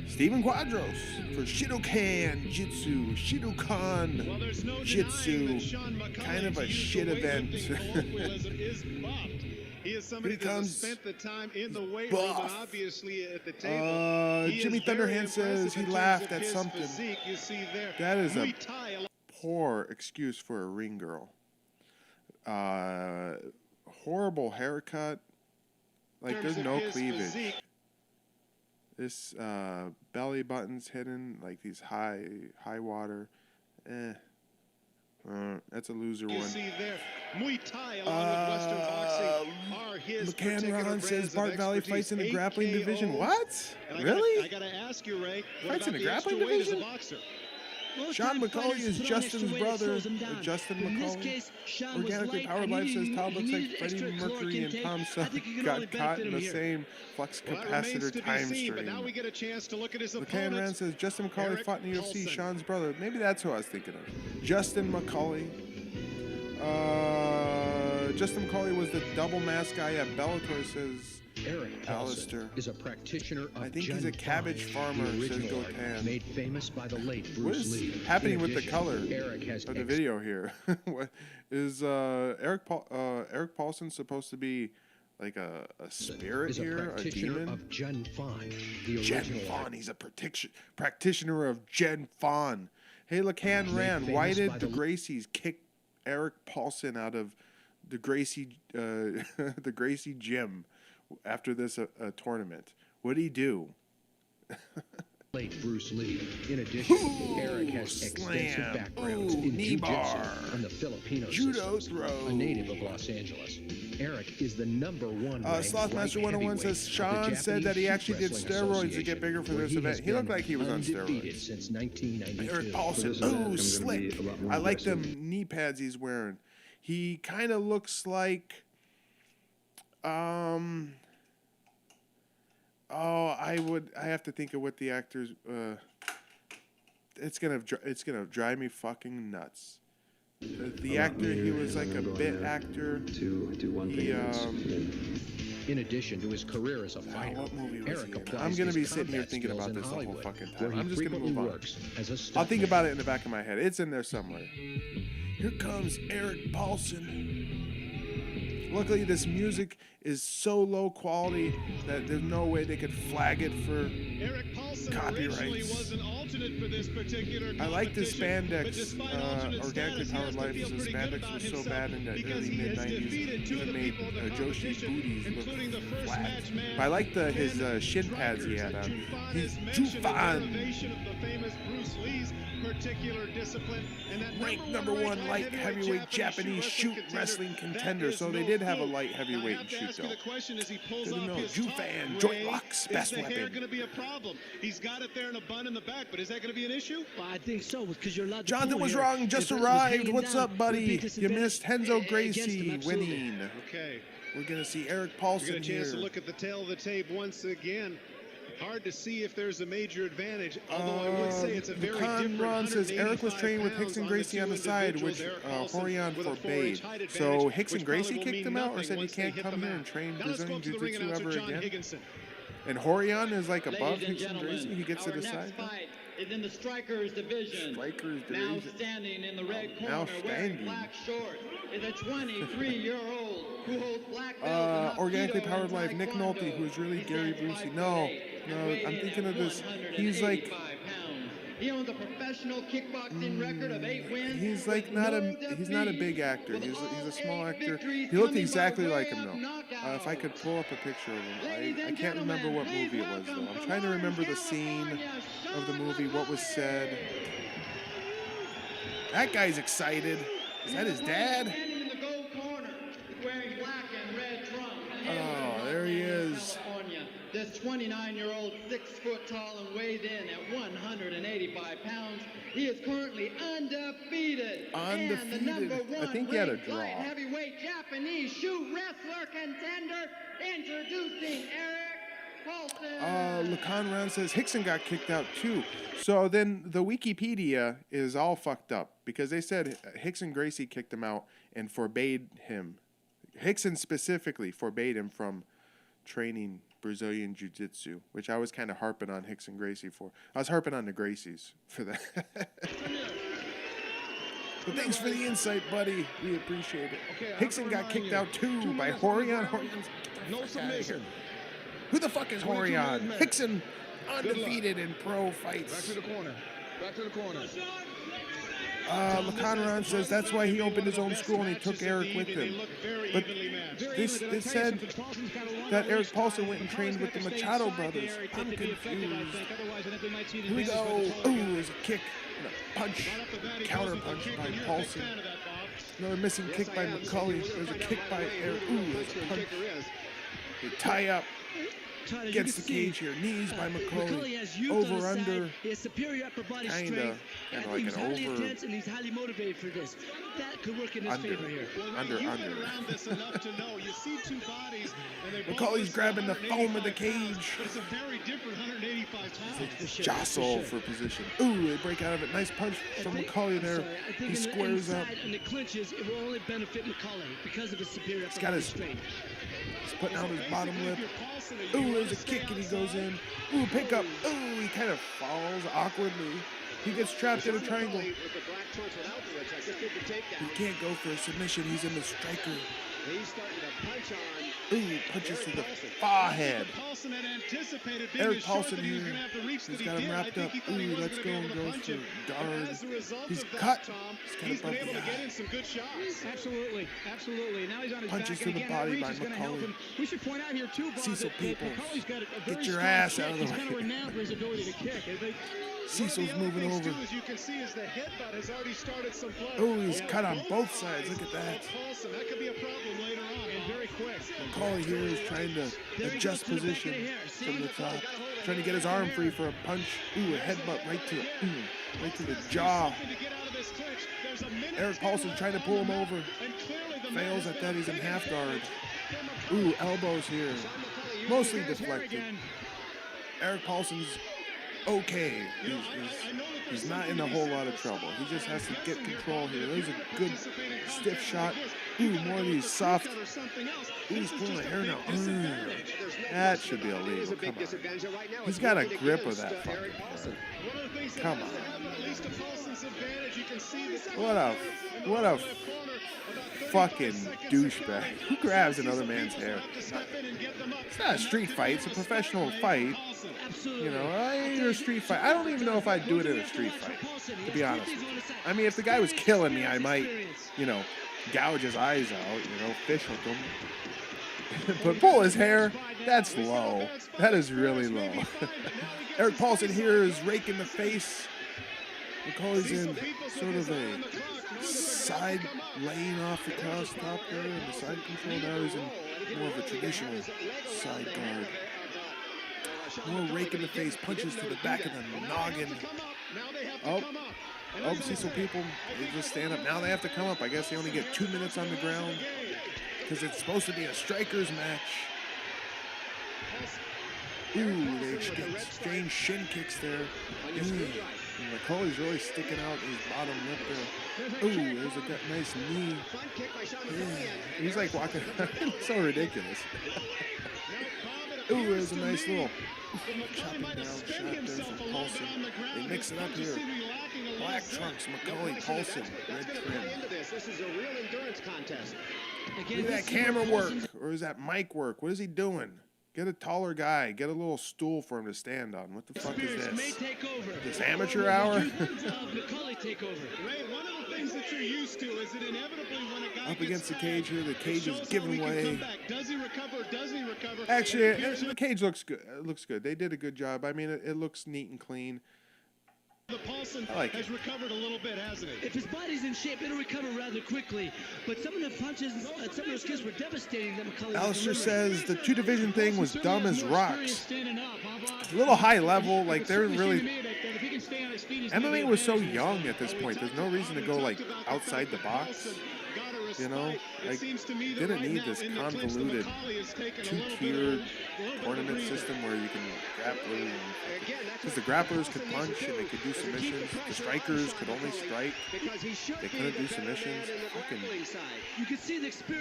Stephen Quadros for Shidokan Jitsu. Shidokan Well, there's no Jitsu. denying that Sean McCully, Kind of a to use shit the event. weightlifting colloquialism, is buffed. He is somebody Here that has comes spent the time in the weight room and buff. obviously at the table. He is Jimmy very Thunderhand says impressive he in terms laughed of at his something. physique. You see there. That is a Muay Thai, poor excuse for a ring girl. Horrible haircut. Like there's no cleavage. Physique. This belly button's hidden, like these high water. That's a loser You one. see there, Muay Thai along with Western boxing are his McCann particular Ron says brands of Bart Valley expertise. fights in the grappling 8 division. KOs. What? And Really? I gotta ask you, Ray, what Fights about in the the extra grappling weight as a division? boxer? Sean McCully is Justin's brother. Justin McCully. Organically Powered Life says Todd looks like Freddie Mercury and Tom Selleck got caught in the same flux capacitor time stream. But now we get a chance to look at his McCann Rand says Justin McCully fought in the UFC. Sean's brother. Maybe that's who I was thinking of. Justin McCully. Justin McCully was the double mask guy at Bellator, says Eric Paulson is a practitioner of I think he's a cabbage farmer, says Gotan. Made famous by the late Bruce What is Lee. happening with the color Eric has of the video here? What is Eric Paulson supposed to be like a spirit here, a demon? Of Jen Fon, the Jen original Fon, he's a practitioner of Jen Fon. Hey, Lacan Rand, why did the Gracies kick Eric Paulson out of the Gracie the Gracie gym after this tournament? What did he do? Late Bruce Lee. In addition, Eric has extensive backgrounds in jiu-jitsu and the Filipino judo system, throw. A native of Los Angeles. Eric is the #1 Slothmaster 101 says Sean said that he actually did steroids to get bigger for this event. He looked like he was on steroids. Since 1992. Eric Paulson, ooh, slick. I like them knee pads he's wearing. He kind of looks like, I have to think of what the actors. It's gonna drive me fucking nuts. The actor, he was like a bit actor. In addition to his career as a fighter, what movie was Eric he in? applies I'm gonna be his sitting here combat thinking skills about in this the whole Hollywood, fucking where time. he I'm just gonna frequently move on. works as a I'll think stuntman. about it in the back of my head. It's in there somewhere. Here comes Eric Paulson. Luckily, this music is so low quality that there's no way they could flag it for Eric Paulson originally copyrights. was an alternate for this particular I like the competition, but spandex, despite alternate Organically status, he Powered has to Life. feel The pretty good spandex about was so himself bad in the because early he has mid-90s, defeated two of even the made people in the Joshi's competition, booties including the look first flat. match man, But I like his Ken shin pads he had on. He's mentioned in the Jufan. innovation of the famous Bruce Lee's particular discipline, and that Ranked number one light heavyweight Japanese shoot wrestling contender. So they did have a light heavyweight shoot though. The question is, he pulls Didn't off know. his Jufan, top joint way. locks, Is best the hair weapon. going to be a problem? He's got it there in a bun in the back, but is that going to be an issue? Well, I think so, because you're allowed to Jonathan pull was here. wrong, just If it was arrived. hanging What's down, up, it would buddy? be You disadvantage missed Henzo against Gracie him, absolutely. winning. Okay. We're going to see Eric We Paulson get a chance here. to look at the tail of the tape once again. Hard to see if there's a major advantage, although I would say it's a very different Ron says Eric was trained with Hicks and Gracie on the side, which Horion forbade. So Hicks and Gracie kicked him out, or said he can't come here and train Brazilian Jiu-Jitsu ever again? And Horion is like above Hicks and Gracie? He gets to decide? Is in the strikers division. Now standing in the red corner, wearing black shorts, is a 23-year-old who holds black belt in Organically Aikido Powered and Life, Nick Taekwondo. Nolte, who's really He Gary stands Busey. 5'8" No, and I'm weighed thinking in of this. at He's like, 185 pounds. He owns a professional kickboxing record of 8 wins. he's like with not no he's not a defeats. big actor. With He's all a small 8 actor. victories He looked coming by exactly way like him of though. knockout. If I could pull up a picture of him, Ladies I and can't remember gentlemen, what please movie it was though. welcome I'm from trying to Orange, remember the scene California, of the Sean movie. What was McCully. said? That guy's excited. Is that his dad? Standing in the gold corner, wearing black and red trunks. Oh, there he is. California. This 29-year-old, 6 foot tall and weighs in at 185 pounds. He is currently undefeated. And the Undefeated. number I one think he had a ranked draw. light heavyweight Japanese shoot wrestler contender, introducing Eric Paulson. Lacan Round says Hickson got kicked out too. So then the Wikipedia is all fucked up because they said Hickson Gracie kicked him out and forbade him. Hickson specifically forbade him from training Brazilian Jiu-Jitsu, which I was kind of harping on Hickson Gracie for. I was harping on the Gracies for that. But thanks for the insight, buddy. We appreciate it. Okay, Hickson got kicked out too by Horion. No submission. Who the fuck is 22 minute Horion? match. Hickson undefeated in pro Back fights. to the corner. Back to the corner. Lacan says that's why he opened his own school and he took Eric with him. But this said that Eric Paulson went and trained with the Machado brothers. I'm confused. Here we go. Ooh, there's a kick and a punch. Counter punch by Paulson. Another missing kick by Mccully. There's a kick by Eric. Ooh, there's a punch. They tie up. tight. As Gets you the can cage see, here. Knees by Mccully Mccully. has youth on his Over, side. under. He has superior upper body Kinda strength. like He's an highly over. intense and he's highly motivated for this. That could work in his Under. favor here. Under. You've been around this enough to know. You see two bodies, and they both McCully's list grabbing the foam of the 185 cage. pounds, but it's a very different 185 pounds. Jostle for position. Ooh, they break out of it. Nice punch from McCully there. He squares up. And the clinches, it will only benefit McCully because of his superior upper He's got body his. strength. He's putting out his bottom lip. Ooh, there's a kick and he goes in. Ooh, pick up. Ooh, he kind of falls awkwardly. He gets trapped in a triangle. He can't go for a submission. He's in the striker. He's starting to punch on. Ooh, punches to the forehead. Paulson had anticipated being Eric as short Paulson that he was here. going to have to reach He's that got he him did. I wrapped think up. he thought he Ooh, wasn't let's gonna go be and able to goes punch for him. guard. As a result He's of that, cut. Tom, He's he's cut been above able the to get eye. in some good shots. Absolutely, absolutely. Now he's on his Punches back, to and the again, that body reach by is going to help McCully. him. We should point out here too, Bob, Cecil that Peoples. McCully's got a very Get your strong ass kick. out of the He's kind of way. renowned for his ability to kick. Cecil's moving over. As you can see, is the headbutt has already started some blood. Oh, he's cut on both sides. Look at that. Paulson, that could be a problem later on, and very quick. McCully here is trying to adjust position from the top. Trying to get his arm free for a punch. Ooh, a headbutt right to the jaw. Eric Paulson trying to pull him over. Fails at that. He's in half guard. Ooh, elbows here. Mostly deflected. Eric Paulson's okay. He's not in a whole lot of trouble. He just has to get control here. There's a good stiff shot. Ooh, more of these soft. Ooh, he's pulling the hair now. That should be illegal. Come on. He's got a grip of that fucking hair. Come on. What a fucking douchebag. Who grabs another man's hair? It's not a street fight. It's a professional fight. You know, in a street fight. I don't even know if I'd do it in a street fight, to be honest with you. I mean, if the guy was killing me, I might, you know, gouge his eyes out, you know, fish hook him. But pull his hair, that's low. That is really low. Eric Paulson here is raking the face. McCully's in sort of a side laying off the cross top there and the side control. Now he's in more of a traditional side guard. More rake in the face, punches to the back of the noggin. Oh, Cecil people, they just stand up. Now they have to come up. I guess they only get 2 minutes on the ground because it's supposed to be a strikers match. Ooh, they exchange shin kicks there. McCully's really sticking out his bottom lip there. Ooh, there's a nice knee. He's like walking around. So ridiculous. Ooh, there's a nice little chopping down shot there from Paulson. They mix it up here. Black trunks, McCully, Paulson, red trim. This is a real endurance contest. Look at that camera work, or is that mic work? What is he doing? Get a taller guy. Get a little stool for him to stand on. What the fuck is this? This amateur hour? Up against the cage here. The cage is giving way. Does he recover? Does he recover? Actually, the cage looks good. It looks good. They did a good job. I mean, it looks neat and clean. The Paulson like has recovered a little bit, hasn't he? If his body's in shape, it'll recover rather quickly. But some of the punches, some of those kicks were devastating. That McCully Alistair says the two division thing was dumb as rocks. A little high level, like they're really. MMA was so young at this point. There's no reason to go like outside the box. You know, like didn't need this convoluted two-tiered tournament system where you can grapple. Because the grapplers could punch and they could do submissions. The strikers could only strike. They couldn't do submissions. Fucking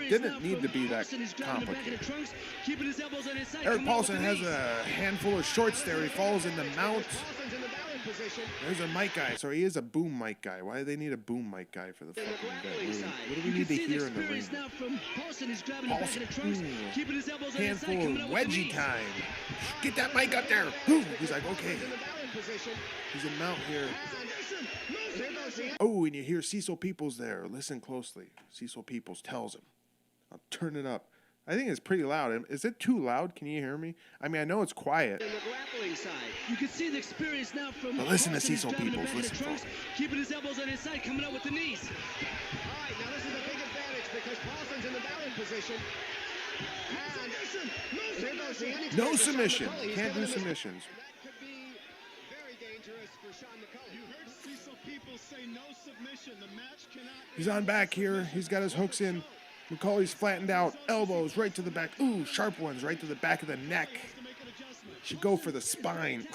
didn't need to be that complicated. Eric Paulson has a handful of shorts there. He falls in the mount. There's a mic guy, so he is a boom mic guy. Why do they need a boom mic guy for the fucking event? What do we need to hear in the ring? Paulson, handful of wedgie time. Get that mic up there. Boom. He's like, okay. He's in mount here. Oh, and you hear Cecil Peoples there. Listen closely. Cecil Peoples tells him. I'll turn it up. I think it's pretty loud. Is it too loud? Can you hear me? I mean, I know it's quiet. You can see the experience now from. But listen to Cecil Peoples. Listen, folks. Keeping his elbows on his side, coming out with the knees. All right, now this is a big advantage because Paulson's in the balance position. And there goes the unexpected No Sean submission. McCully. He's Can't do gonna miss- submissions. That could be very dangerous for Sean McCully. You heard Cecil people say no submission. The match cannot. He's on back here. He's got his hooks in. McCully's flattened out. Elbows right to the back. Ooh, sharp ones right to the back of the neck. Should go for the spine.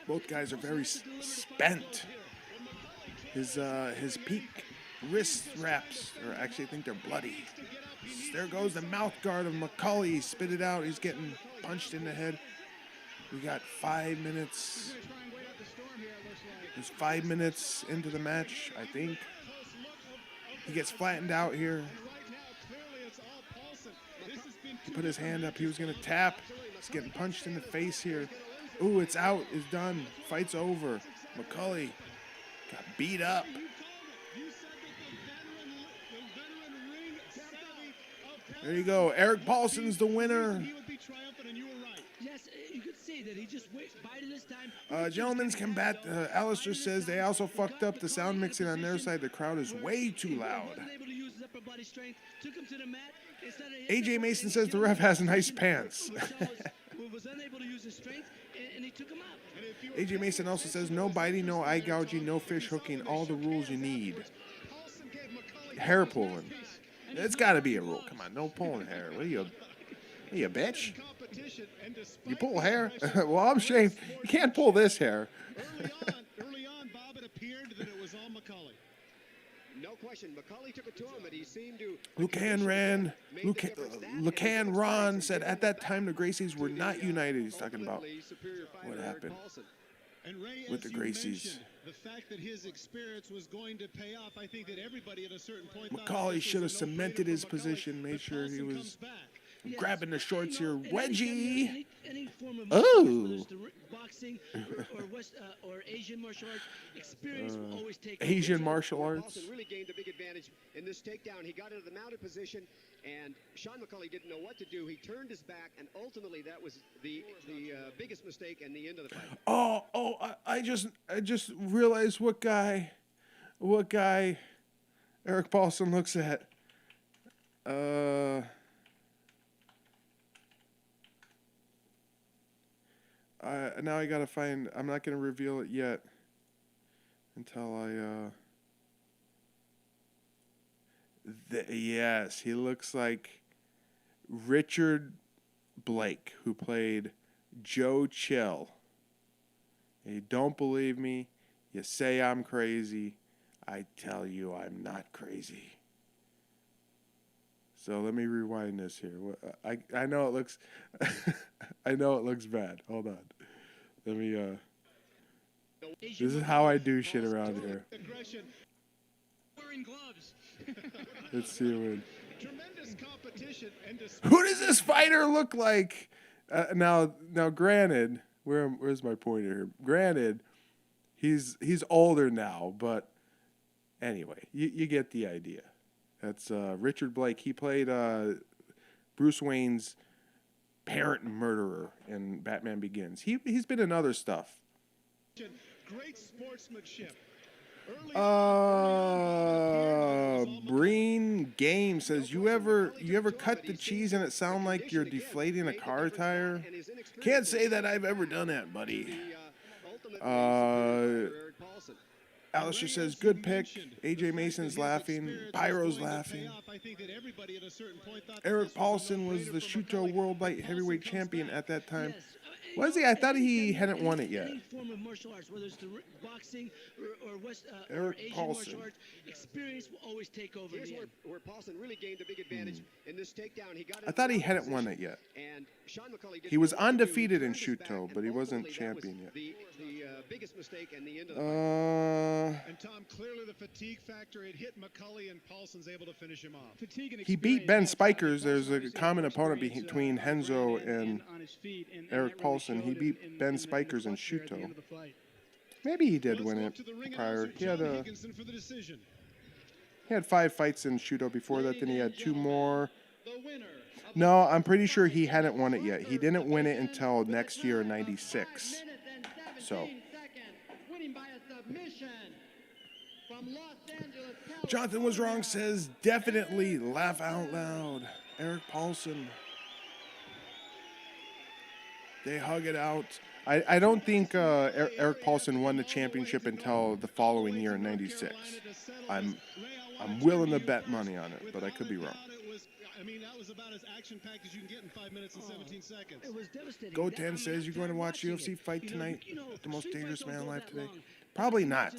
Both guys are very spent. His peak wrist wraps, or actually I think they're bloody. There goes the mouth guard of McCully. Spit it out. He's getting punched in the head. We got 5 minutes. There's 5 minutes into the match, I think. He gets flattened out here. He put his hand up. He was going to tap. He's getting punched in the face here. Ooh, it's out. It's done. Fight's over. McCully got beat up. There you go. Eric Paulson's the winner. Yes, you could see that he just bided his time. Gentlemen's combat. Alistair says they also fucked up the sound mixing on their side. The crowd is way too loud. AJ Mason says the ref has nice pants. AJ Mason also says no biting, no eye gouging, no fish hooking, all the rules you need. Hair pulling. It's got to be a rule. Come on, no pulling hair. What are you a bitch? You pull hair? Well, I'm shaved. You can't pull this hair. Early on, Bob, it appeared that it was all McCully. No question. McCully took it to him, but he seemed to. Lucan Ron said at that time the Gracies were not united. He's talking about what happened And Ray, with the as you Gracies. mentioned, the fact that his experience was going to pay off, I think that everybody at a certain point thought McCully this should have was a no-brainer cemented for his McCully, position, made but sure he Paulson was comes back. grabbing the shorts here. Wedgie. Any form of Oh. boxing or Asian martial arts experience will always take Asian martial arts. Paulson really gained a big advantage in this takedown. He got into the mounted position, and Sean McCully didn't know what to do. He turned his back, and ultimately that was the biggest mistake and the end of the fight. I just realized what guy Eric Paulson looks at. Now I gotta find. I'm not gonna reveal it yet until I. Yes, he looks like Richard Blake, who played Joe Chill. You don't believe me? You say I'm crazy. I tell you I'm not crazy. So let me rewind this here. I know it looks I know it looks bad. Hold on. Let me this is how I do shit around here. Wearing gloves. Let's see what. Tremendous competition and Who does this fighter look like? Now granted, where's my pointer here? Granted, he's older now, but anyway, you get the idea. That's Richard Blake. He played Bruce Wayne's parent murderer in Batman Begins. He's been in other stuff. Great sportsmanship. Breen Game says, you ever cut the cheese and it sound like you're deflating a car tire? Can't say that I've ever done that, buddy. Alistair says, good pick. AJ Mason's laughing. Pyro's laughing. Eric Paulson was the Shuto World Light Heavyweight Champion at that time. Was he? I thought he hadn't won it yet. Any form of martial arts, whether it's the boxing or Eric Asian Paulson. martial arts, experience will always take over. Here's where Paulson really gained a big advantage in this takedown. He got I thought he hadn't won it yet. And Sean McCully didn't He was know what to do. undefeated in He turned his Shuto, back, but he and wasn't ultimately that was champion yet. The biggest mistake and the end of the fight. And Tom, clearly the fatigue factor, it hit McCully, and Paulson's able to finish him off. He beat Ben Spikers. There's a common opponent between Henzo and Eric Paulson. He beat Ben Spikers in Shuto. Maybe he did win it prior. He had 5 fights in Shuto before that. Then he had 2 more. No, I'm pretty sure he hadn't won it yet. He didn't win it until next year in '96. So. Winning by a submission from Jonathan was wrong says definitely laugh out loud. Eric Paulson. They hug it out. I don't think Eric Paulson won the championship until the following year in '96. I'm willing to bet money on it, but I could be wrong. I mean, that was about as action-packed as you can get in 5 minutes and 17 seconds. It was devastating. Gotan says you're going to watch UFC fight tonight. The most dangerous man alive today. Probably not.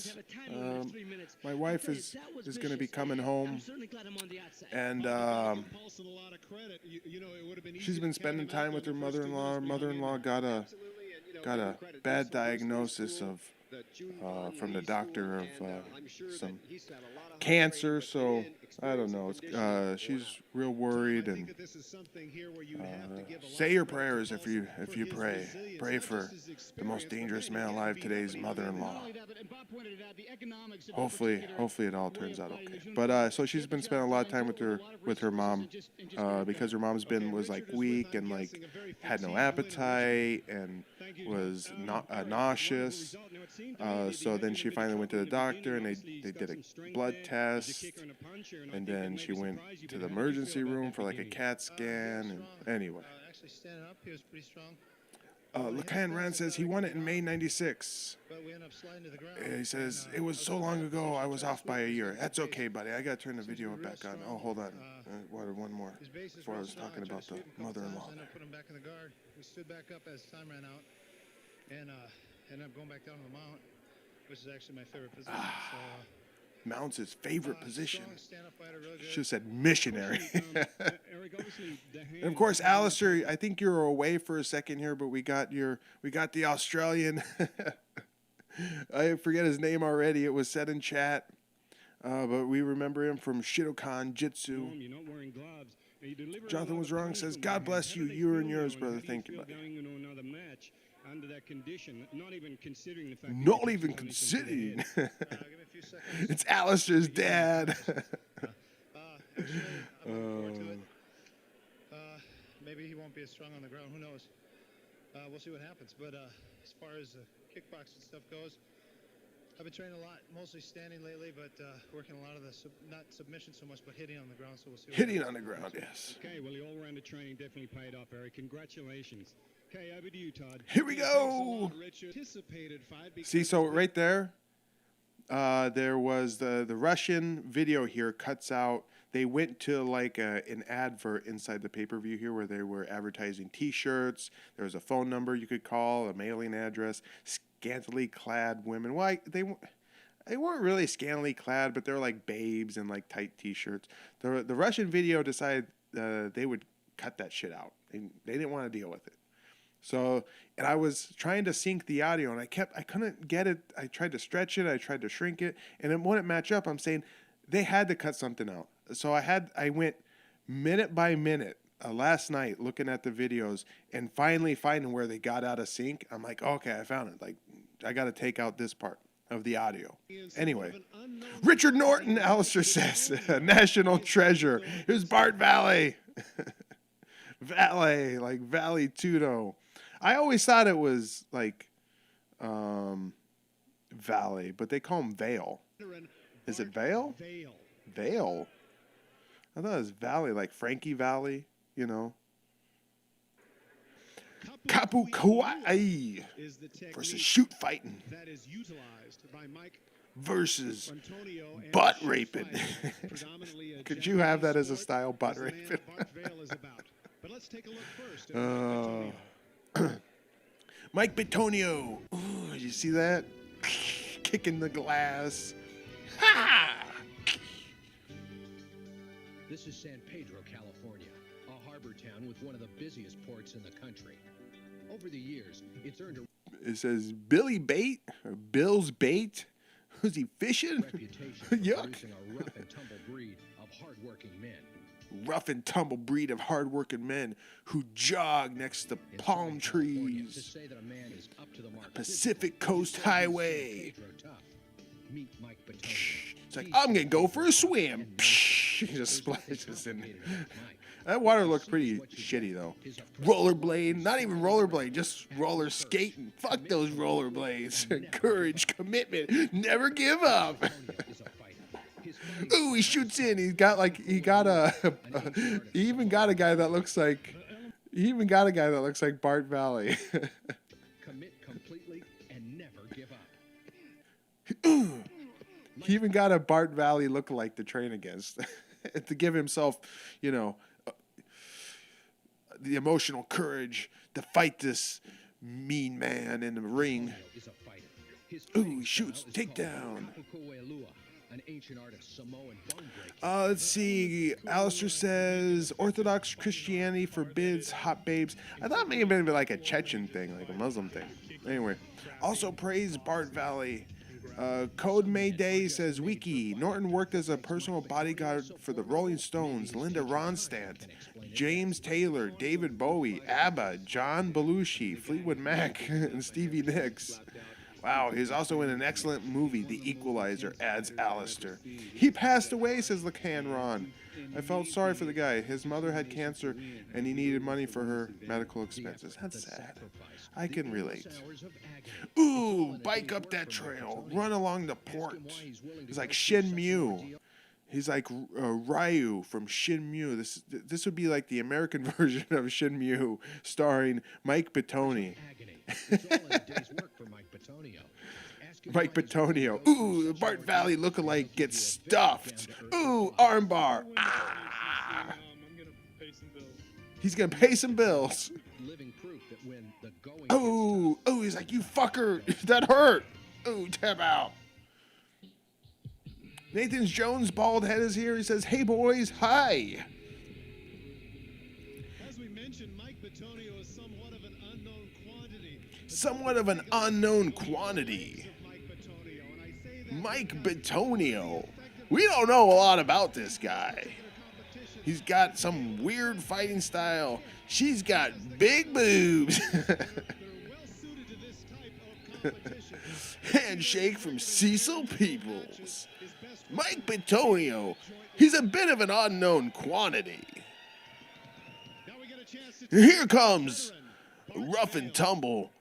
My wife is going to be coming home, and she's been spending time with her mother-in-law. Her mother-in-law got a bad diagnosis of from the doctor of some cancer, so I don't know. She's real worried, and say your prayers if you pray. Pray for the most dangerous man alive today's mother-in-law. Hopefully it all turns out okay. But so she's been spending a lot of time with her mom because her mom's was like weak and like had no appetite and was nauseous. So then she finally went to the doctor and they did a blood test, and then she went to the emergency room for like a CAT scan. And anyway, Actually, standing up, he was pretty strong. Lacan Rand says he won it in May '96. But we ended up sliding to the ground. He says it was so long ago I was off by a year. That's okay, buddy. I gotta turn the video back on. Oh, hold on. One more before I was talking about the mother-in-law. I put him back in the guard. We stood back up as time ran out, and ended up going back down to the mount, which is actually my favorite position. So, Mount's his favorite position. Should have said missionary. And of course, Alistair, I think you were away for a second here, but we got the Australian. I forget his name already. It was said in chat, but we remember him from Shidokan Jitsu. Jonathan was wrong. Says, God bless you. You and yours, brother. Thank you, buddy. Under that condition, not even considering the fact. Not even considering. It's Alistair's dad. Maybe he won't be as strong on the ground. Who knows? We'll see what happens. But as far as kickboxing stuff goes, I've been training a lot, mostly standing lately, but working a lot of the not submission so much, but hitting on the ground. So we'll see. Hitting on the ground, yes. Okay, well, the all-round training definitely paid off, Eric. Congratulations. Okay, over to you, Todd. Here we go. See, so right there, there was the Russian video here cuts out. They went to like an advert inside the pay-per-view here where they were advertising T-shirts. There was a phone number you could call, a mailing address, scantily clad women. Well, they weren't really scantily clad, but they were like babes in like tight T-shirts. The Russian video decided they would cut that shit out. They didn't want to deal with it. So, and I was trying to sync the audio, and I couldn't get it. I tried to stretch it, I tried to shrink it, and it wouldn't match up. I'm saying they had to cut something out. So I went minute by minute last night looking at the videos and finally finding where they got out of sync. I'm like, okay, I found it. Like, I got to take out this part of the audio. Anyway, Richard Norton, Alistair says, national treasure. Here's Bart Vale. Vale, like Valley Tudo. I always thought it was like Valley, but they call him Vale. Is it Vale? Vale. I thought it was Valley, like Frankie Valley, you know. Kapu Kauai versus shoot fighting versus butt raping. Could you have that as a style, butt raping? But let's take a look first. Mike Bittonio. Ooh, did you see that? Kicking the glass. Ha! This is San Pedro, California, a harbor town with one of the busiest ports in the country. Over the years, it's earned a... It says Billy Bait or Bill's Bait. Who's he fishing? reputation for Yuck. producing a rough and tumble breed of hardworking men. Rough and tumble breed of hardworking men who jog next to palm trees. To say that a man is up to the mark. Pacific Coast Highway. Pedro tough. Meet Mike Bittonio. It's like, I'm going to go for a swim. He just splashes in. That water looks pretty shitty, though. Rollerblade, not even rollerblade, just roller skating. Fuck those rollerblades. Courage, commitment, never give up. Ooh, he shoots in. He even got a guy that looks like Bart Valley. Commit completely and never give up. He even got a Bart Valley lookalike to train against to give himself, the emotional courage to fight this mean man in the ring. Ooh, he shoots, takedown. An ancient art of Samoan bone breaking. Let's see. Alistair says Orthodox Christianity forbids hot babes. I thought it may have been like a Chechen thing, like a Muslim thing. Anyway, also praise Bart Valley. Code Mayday says Wiki. Norton worked as a personal bodyguard for the Rolling Stones, Linda Ronstadt, James Taylor, David Bowie, ABBA, John Belushi, Fleetwood Mac, and Stevie Nicks. Wow, he's also in an excellent movie, The Equalizer, adds Alistair. He passed away, says Lacan Ron. I felt sorry for the guy. His mother had cancer, and he needed money for her medical expenses. That's sad. I can relate. Ooh, bike up that trail. Run along the port. He's like Shin Mew. He's like Ryu from Shin Mew. This would be like the American version of Shin Mew, starring Mike Bittonio. Mike Bittonio. Ooh, the Bart Valley lookalike gets stuffed. Ooh, armbar. Ah. He's gonna pay some bills. Oh, he's like, you fucker, that hurt. Ooh, tap out. Nathan Jones' bald head is here. He says, hey boys, hi. As we mentioned, Mike Bittonio is somewhat of an unknown quantity. Somewhat of an unknown quantity. Mike Bittonio. We don't know a lot about this guy. He's got some weird fighting style. She's got big boobs. Handshake from Cecil Peoples. Mike Bittonio. He's a bit of an unknown quantity. Here comes rough and tumble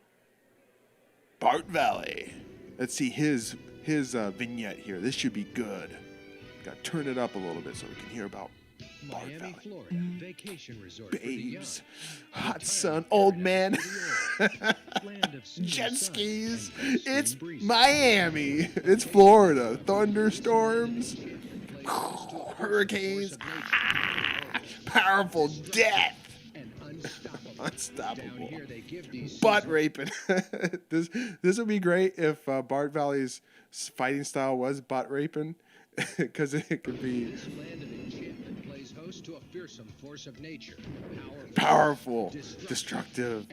Bart Valley. Let's see his vignette here. This should be good. Got to turn it up a little bit so we can hear about Bart Valley. Florida, vacation resort babes, hot sun, old man, jet skis. It's Miami. It's Florida. Thunderstorms, hurricanes, powerful death. Unstoppable. Butt raping. This would be great if Bart Valley's fighting style was butt raping, because it could be to a fearsome force of nature. Powerful, destructive,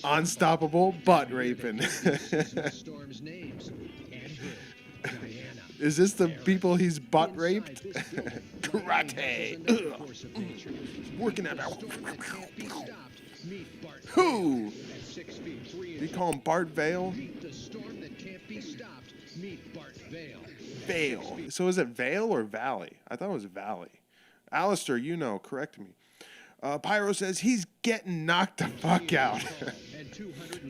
unstoppable butt raping. Is this the people he's butt raped? Karate. Working at who? We call him Bart Vale? Vale. So is it Vale or Valley? I thought it was Valley. Alistair, correct me. Pyro says he's getting knocked the fuck out.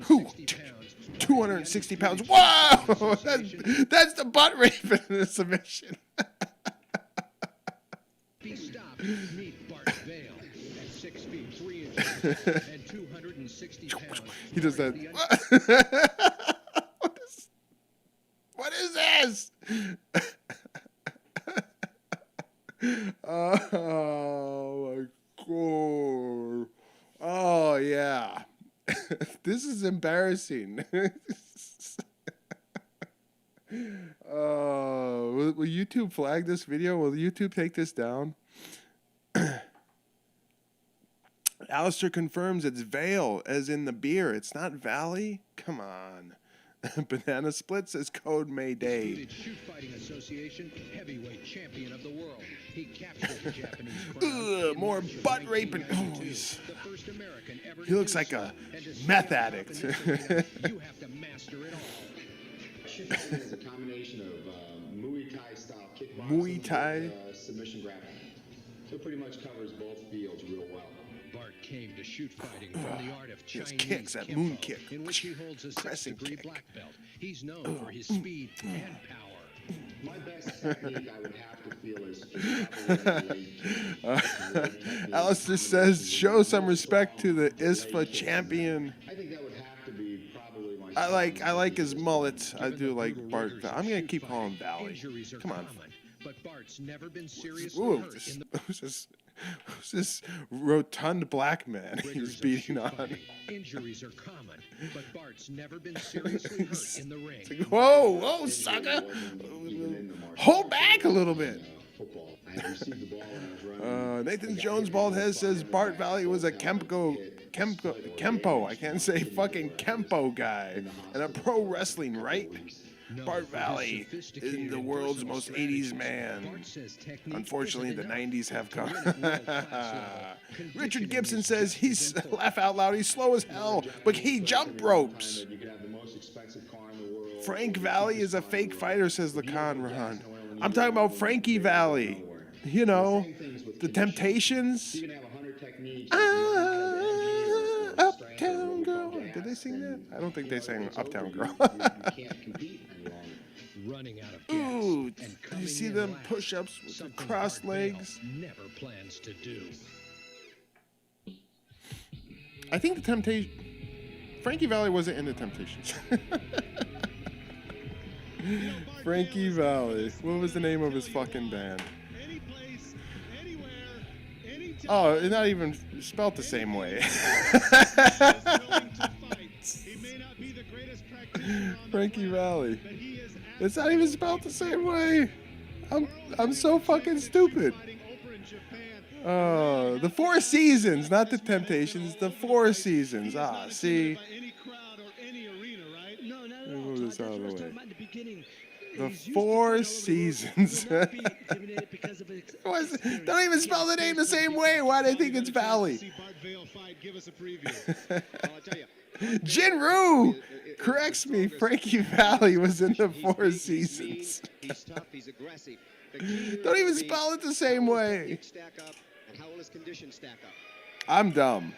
Who? 260 pounds. Whoa! That's the butt rape in the submission. He does that. What is this? Oh my god. Oh yeah. This is embarrassing. Will YouTube flag this video? Will YouTube take this down? Alistair confirms it's Vale, as in the beer. It's not Valley? Come on. Banana Split says Code Mayday. Shoot Fighting Association heavyweight champion of the world. He captured the Japanese crown. More butt raping. Oh, he looks like a meth addict. You have to master it all. Shoot Fighting is a combination of Muay Thai style kickboxing Muay Thai and submission grappling. So it pretty much covers both fields real well. Bart came to shoot fighting from the art of Chinese kicks, that Kempo, moon kick. in which he holds a Crescent sixth-degree kick. black belt. He's known for his speed and power. My best technique, I would have to feel, is just Alistair says, show some respect to the ISFA champion. I think that would have to be probably my. I like his mullet. I do like Bart. I'm gonna keep calling him Valley. Come on. But Bart's never been seriously hurt in the who's this rotund black man he's beating on? Injuries are common, but Bart's never been seriously hurt in the ring. It's like, whoa, sucker! Hold back a little bit. Nathan Jones Baldhead says Bart Valley was a Kempo. I can't say fucking Kempo guy, and a pro wrestling, right? Bart Valley is the world's most 80s man. Unfortunately, the 90s have come. Richard Gibson says he's, laugh out loud, he's slow as hell, but he jump ropes. Frank Valley is a fake fighter, says Lacan Rahan. I'm talking about Frankie Valley. You know, the Temptations. Uptown Girl. Did they sing that? I don't think they sang Uptown Girl. Running out of ooh, do you see them push-ups with the crossed legs? Never plans to do. I think the Temptation. Frankie Valley wasn't in the Temptations. Frankie Valley. What was the name of his fucking band? Oh, it's not even spelled the same way. Frankie Valley. It's not even spelled the same way. I'm so fucking stupid. The Four Seasons, not the Temptations. The Four Seasons. Ah, see. Move this out of the way. The Four Seasons. Don't even spell the name the same way. Why do they think it's Valley? Jinru corrects me. Frankie Valley was in the Four Seasons. Don't even spell it the same way. I'm dumb.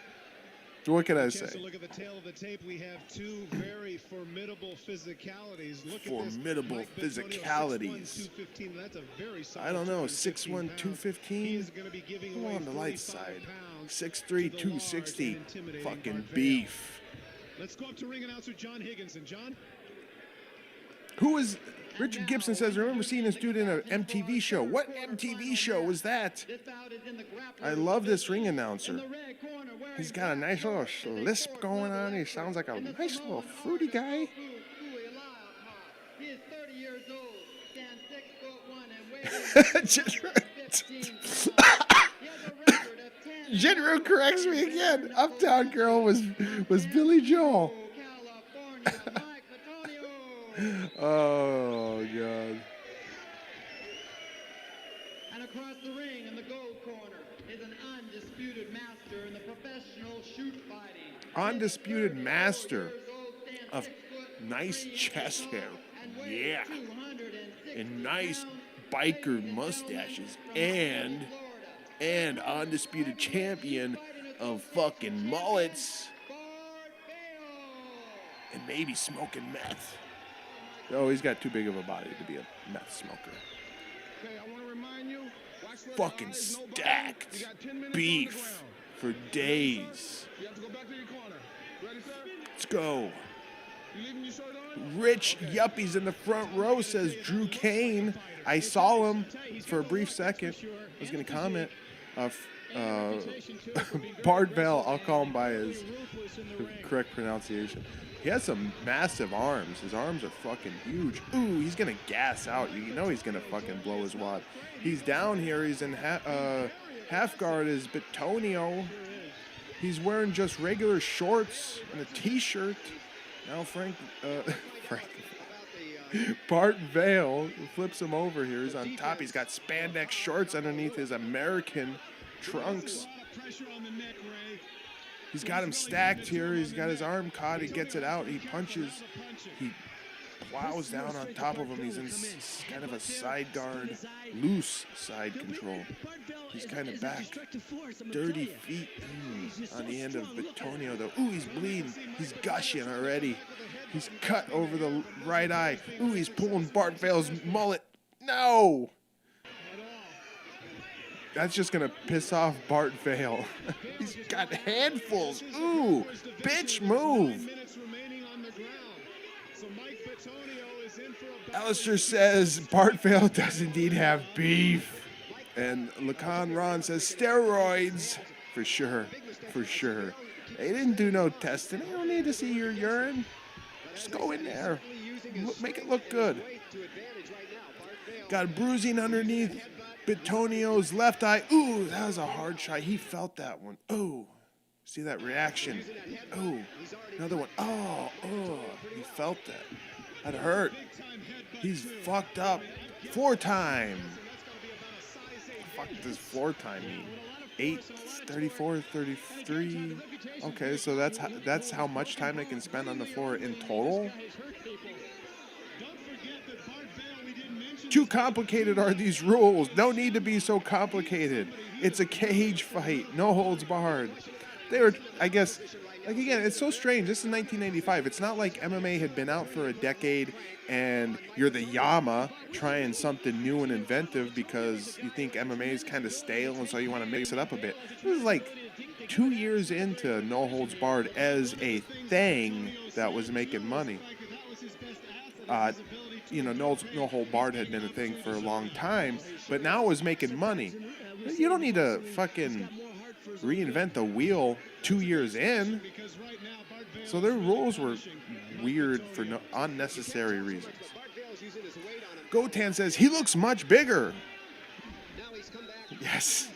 What can I say? Look at the tail of the tape. We have two very formidable physicalities. Look formidable physicalities. I don't know. 6'1", 215. Come on the light side. 6'3", 260. Fucking beef. Let's go up to ring announcer John Higginson. John. Who is? Richard Gibson says, I remember seeing this dude in an MTV show. What MTV show was that? I love this ring announcer. He's got a nice little lisp going on. He sounds like a nice little fruity guy. Jinru corrects me again. Uptown Girl was Billy Joel. Oh, God. And across the ring in the gold corner is an undisputed master in the professional shoot fighting. Undisputed master of nice chest hair. Yeah. And nice biker mustaches. And undisputed champion of fucking mullets. And maybe smoking meth. Oh, he's got too big of a body to be a meth smoker. Fucking stacked beef for days. Let's go. Rich Yuppies in the front row, says Drew Kane. I saw him for a brief second. I was going to comment. Bart Vale, I'll call him by his correct pronunciation. He has some massive arms. His arms are fucking huge. Ooh, he's going to gas out. You know he's going to fucking blow his wad. He's down here. He's in half guard is Bittonio. He's wearing just regular shorts and a t-shirt. Now Bart Vale flips him over here. He's on top. He's got spandex shorts underneath his American trunks. He's got him stacked here. He's got his arm caught. He gets it out. He punches. He plows down on top of him. He's in kind of a side guard, loose side control. He's kind of back. Dirty feet on the end of Bittonio, though. Ooh, he's bleeding. He's gushing already. He's cut over the right eye. Ooh, he's pulling Bart Vale's mullet. No. That's just going to piss off Bart Vale. He's got handfuls. Ooh, bitch move. Alistair says Bart Vale does indeed have beef. And Lacan Ron says steroids. For sure. For sure. They didn't do no testing. They don't need to see your urine. Just go in there. Make it look good. Got bruising underneath Bittonio's left eye. Ooh, that was a hard shot. He felt that one. Ooh. See that reaction? Ooh. Another one. Oh. He felt that. That hurt. He's fucked up. Floor time. What the fuck does floor time mean? 8, 34, 33. Okay, so that's how much time they can spend on the floor in total? Too complicated are these rules. No need to be so complicated. It's a cage fight. No holds barred. They were, I guess, like again, it's so strange. This is 1985. It's not like MMA had been out for a decade and you're the Yama trying something new and inventive because you think MMA is kind of stale and so you want to mix it up a bit. This is like 2 years into No Holds Barred as a thing that was making money. No Hold Barred had been a thing for a long time, but now it was making money. You don't need to fucking reinvent the wheel 2 years in. So their rules were weird for unnecessary reasons. Gotan says, he looks much bigger. Yes.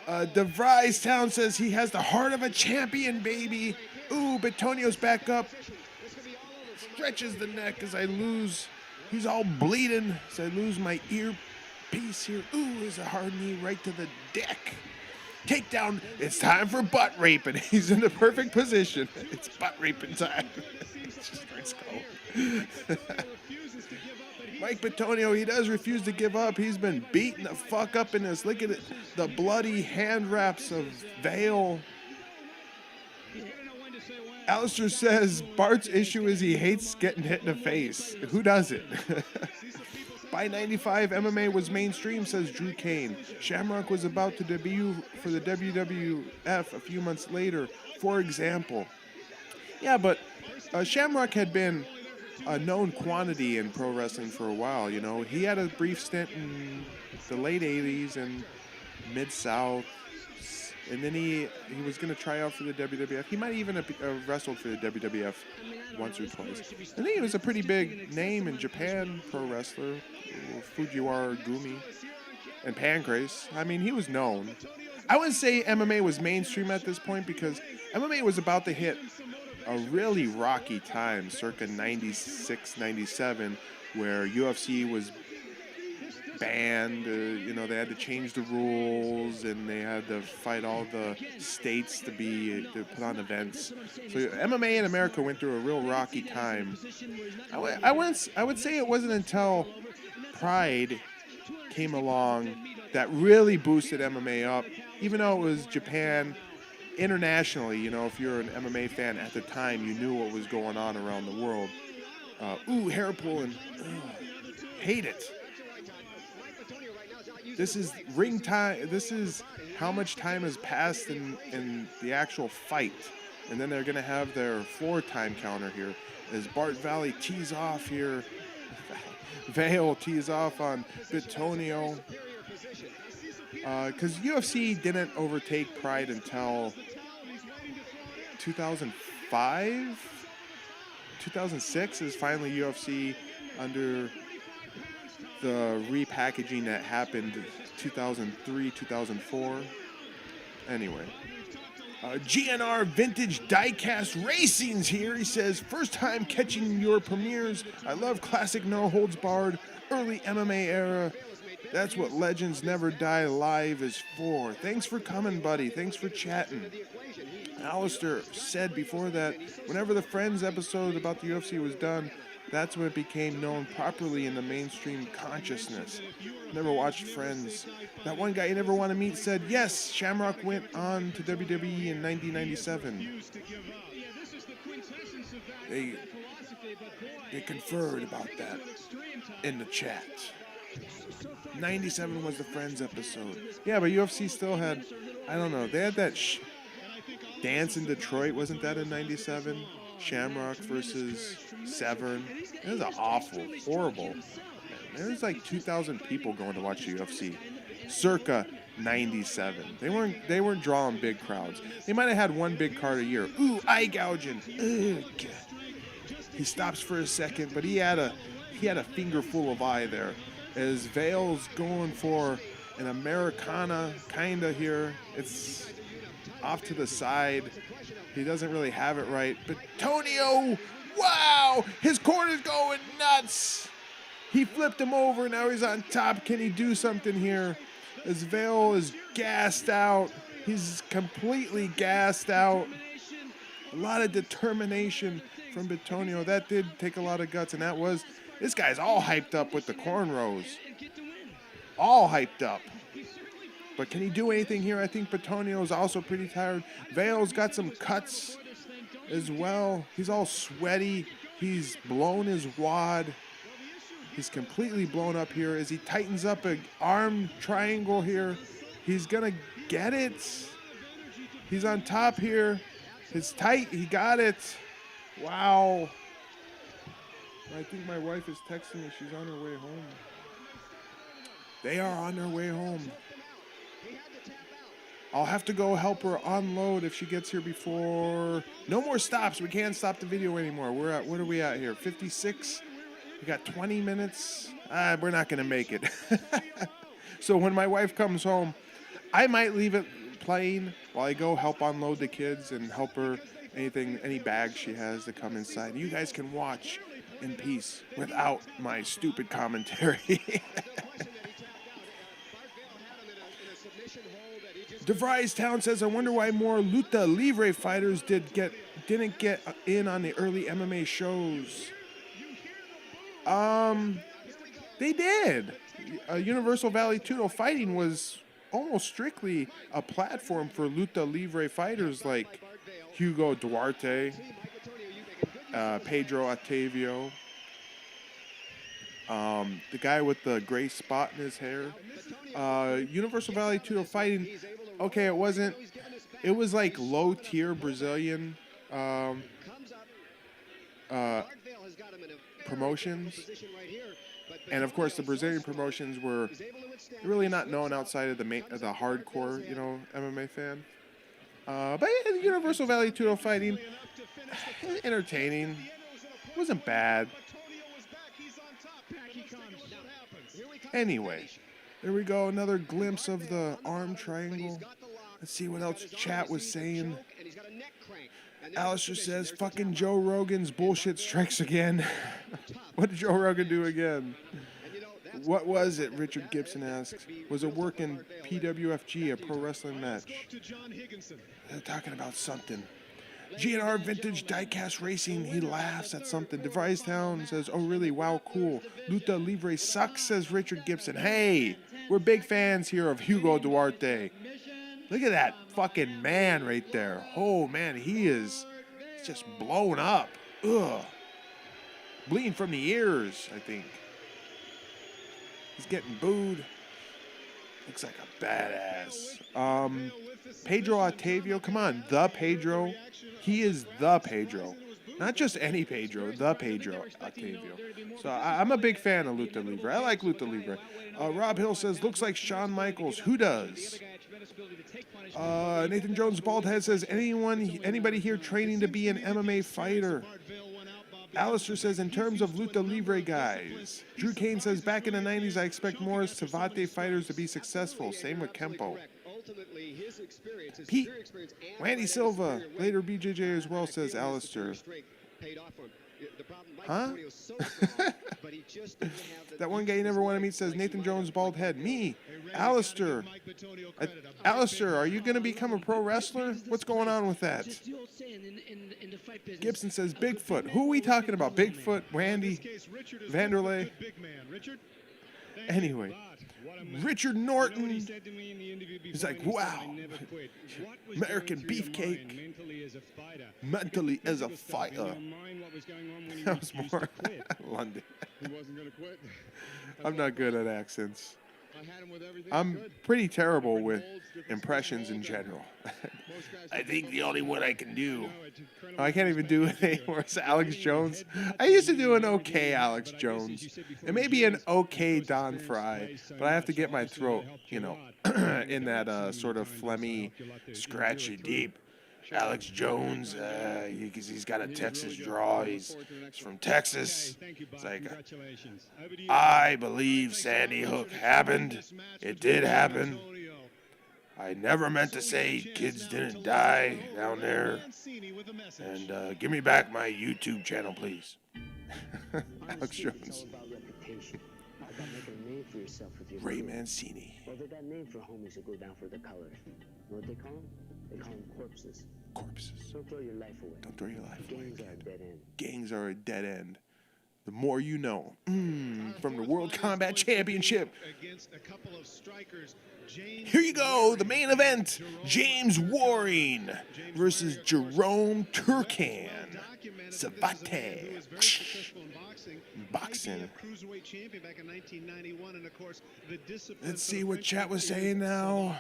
DeVries Town says he has the heart of a champion, baby. Ooh, Bittonio's back up. Stretches the neck as I lose. He's all bleeding as I lose my earpiece here. Ooh, there's a hard knee right to the dick. Takedown. It's time for butt raping. He's in the perfect position. It's butt raping time. Let's go. Mike Bittonio, he does refuse to give up. He's been beaten the fuck up in this. Look at it. The bloody hand wraps of Vale. Alistair says Bart's issue is he hates getting hit in the face. Who does it? By 95, MMA was mainstream, says Drew Kane. Shamrock was about to debut for the WWF a few months later, for example. Yeah, but Shamrock had been a known quantity in pro wrestling for a while, you know. He had a brief stint in the late 80s and Mid-South. And then he was going to try out for the WWF. He might even have wrestled for the WWF once or twice. I think he was a pretty big name in Japan, pro wrestler. Fujiwara Gumi and Pancrase. I mean, he was known. I wouldn't say MMA was mainstream at this point because MMA was about to hit a really rocky time, circa 96, 97, where UFC was banned. They had to change the rules and they had to fight all the states to put on events. So MMA in America went through a real rocky time. I would say it wasn't until Pride came along that really boosted MMA up, even though it was Japan. Internationally, if you're an MMA fan at the time, you knew what was going on around the world. Hair pulling. Hate it. This is ring time. This is how much time has passed in the actual fight. And then they're going to have their floor time counter here as Bart Valley tees off here. Vale tees off on Bittonio. Because UFC didn't overtake Pride until 2005? 2006 is finally UFC under the repackaging that happened 2003, 2004. Anyway. GNR Vintage Diecast Racing's here. He says, first time catching your premieres. I love classic No Holds Barred, early MMA era. That's what Legends Never Die Live is for. Thanks for coming, buddy. Thanks for chatting. Alistair said before that whenever the Friends episode about the UFC was done, that's when it became known properly in the mainstream consciousness. Never watched Friends. That one guy you never want to meet said, yes, Shamrock went on to WWE in 1997. They conferred about that in the chat. 97 was the Friends episode. Yeah, but UFC still had, I don't know, they had that dance in Detroit. Wasn't that in 97? Shamrock versus Severn. It was awful, horrible. There was like 2,000 people going to watch the UFC. Circa 97. They weren't drawing big crowds. They might have had one big card a year. Ooh, eye gouging. Ugh. He stops for a second, but he had a finger full of eye there. As Vale's going for an Americana kinda here. It's off to the side. He doesn't really have it right. But Bittonio, wow! His corner's going nuts! He flipped him over, now he's on top. Can he do something here? As Vale is gassed out. He's completely gassed out. A lot of determination from Bittonio. That did take a lot of guts, and that was, this guy's all hyped up with the cornrows. All hyped up. But can he do anything here? I think Bittonio's also pretty tired. Vale's got some cuts as well. He's all sweaty. He's blown his wad. He's completely blown up here as he tightens up an arm triangle here. He's going to get it. He's on top here. It's tight. He got it. Wow. I think my wife is texting me. She's on her way home. They are on their way home. I'll have to go help her unload if she gets here before. No more stops. We can't stop the video anymore. We're at, what are we at here? 56? We got 20 minutes. We're not going to make it. So when my wife comes home, I might leave it playing while I go help unload the kids and help her any bags she has to come inside. You guys can watch in peace without my stupid commentary. DeVries Town says, I wonder why more Luta Livre fighters didn't get in on the early MMA shows. They did. Universal Vale Tudo Fighting was almost strictly a platform for Luta Livre fighters like Hugo Duarte, Pedro Octavio, the guy with the gray spot in his hair. Universal Vale Tudo Fighting, okay, it was like low tier Brazilian promotions. And of course, the Brazilian promotions were really not known outside of the hardcore, MMA fan. But yeah, Universal Vale Tudo Fighting, entertaining, wasn't bad. Anyway, there we go, another glimpse of the arm triangle. Let's see what else chat was saying. Alistair says, fucking Joe Rogan's bullshit strikes again. What did Joe Rogan do again? What was it, Richard Gibson asks. Was it work in PWFG, a pro wrestling match? They're talking about something. GNR Vintage Diecast Racing, he laughs at something. DeVries Town says, oh really, wow, cool. Luta Livre sucks, says Richard Gibson. Hey, we're big fans here of Hugo Duarte. Look at that fucking man right there. Oh man, he's just blown up. Ugh. Bleeding from the ears, I think. He's getting booed. Looks like a badass. Pedro Octavio, come on, the Pedro. He is the Pedro. Not just any Pedro, the Pedro Octavio. So I'm a big fan of Luta Livre. I like Luta Livre. Rob Hill says, looks like Shawn Michaels. Who does? Nathan Jones Baldhead says, anybody here training to be an MMA fighter? Alistair says, in terms of Luta Livre guys. Drew Kane says, back in the 90s, I expect more Savate fighters to be successful. Same with Kempo. Pete, Randy Silva, later BJJ as well, says Alistair. Huh? That one guy you never want to meet says Nathan Jones bald head. Me, Alistair. Alistair, are you going to become a pro wrestler? What's going on with that? Gibson says Bigfoot. Who are we talking about? Bigfoot, Randy, Vanderlei. Anyway, Richard Norton. He's like, wow, American beefcake. as a fighter. Mentally as a Physical stuff, in fighter. your mind, what was going on when he That was used more to quit. London. He wasn't going to quit. I'm not good at accents. I had him with everything I I'm could. pretty terrible Different with holds, different impressions spin in holds, and general. most guys I can think focus the only on one that. I can do. No, it's incredible I can't even do it respect anymore. you. It's Alex Fighting Jones. with headbutts I used to and do an everything, okay Alex but I guess, as Jones. you said before, It may be an James, okay of course, Don experience Fry, plays so but I have to much. get my Obviously, that throat, helped you you a know, lot. in that Some sort of kind phlegmy, helped you a lot to scratchy endure through. deep. Alex Jones, he's got a Texas draw. He's from Texas. Okay, thank you, Bob. It's like, Congratulations. Over to you. I believe Sandy Hook happened. It did happen. I never meant to say kids didn't die down there. And give me back my YouTube channel, please. Alex Jones. It's all about reputation. About making a name for yourself with your Ray crew. Mancini. Well, they got name for homies who go down for the colors. You know what they call them? They call them corpses. Corpses. Don't throw your life away. Don't throw your life away. Gangs are a dead end. Gangs are a dead end. The more you know. From the World Combat Championship. Against a couple of strikers. James Here you go, the main event. Jerome James Waring versus Jerome Turkan. Savate. Boxing. Let's see what chat was saying now.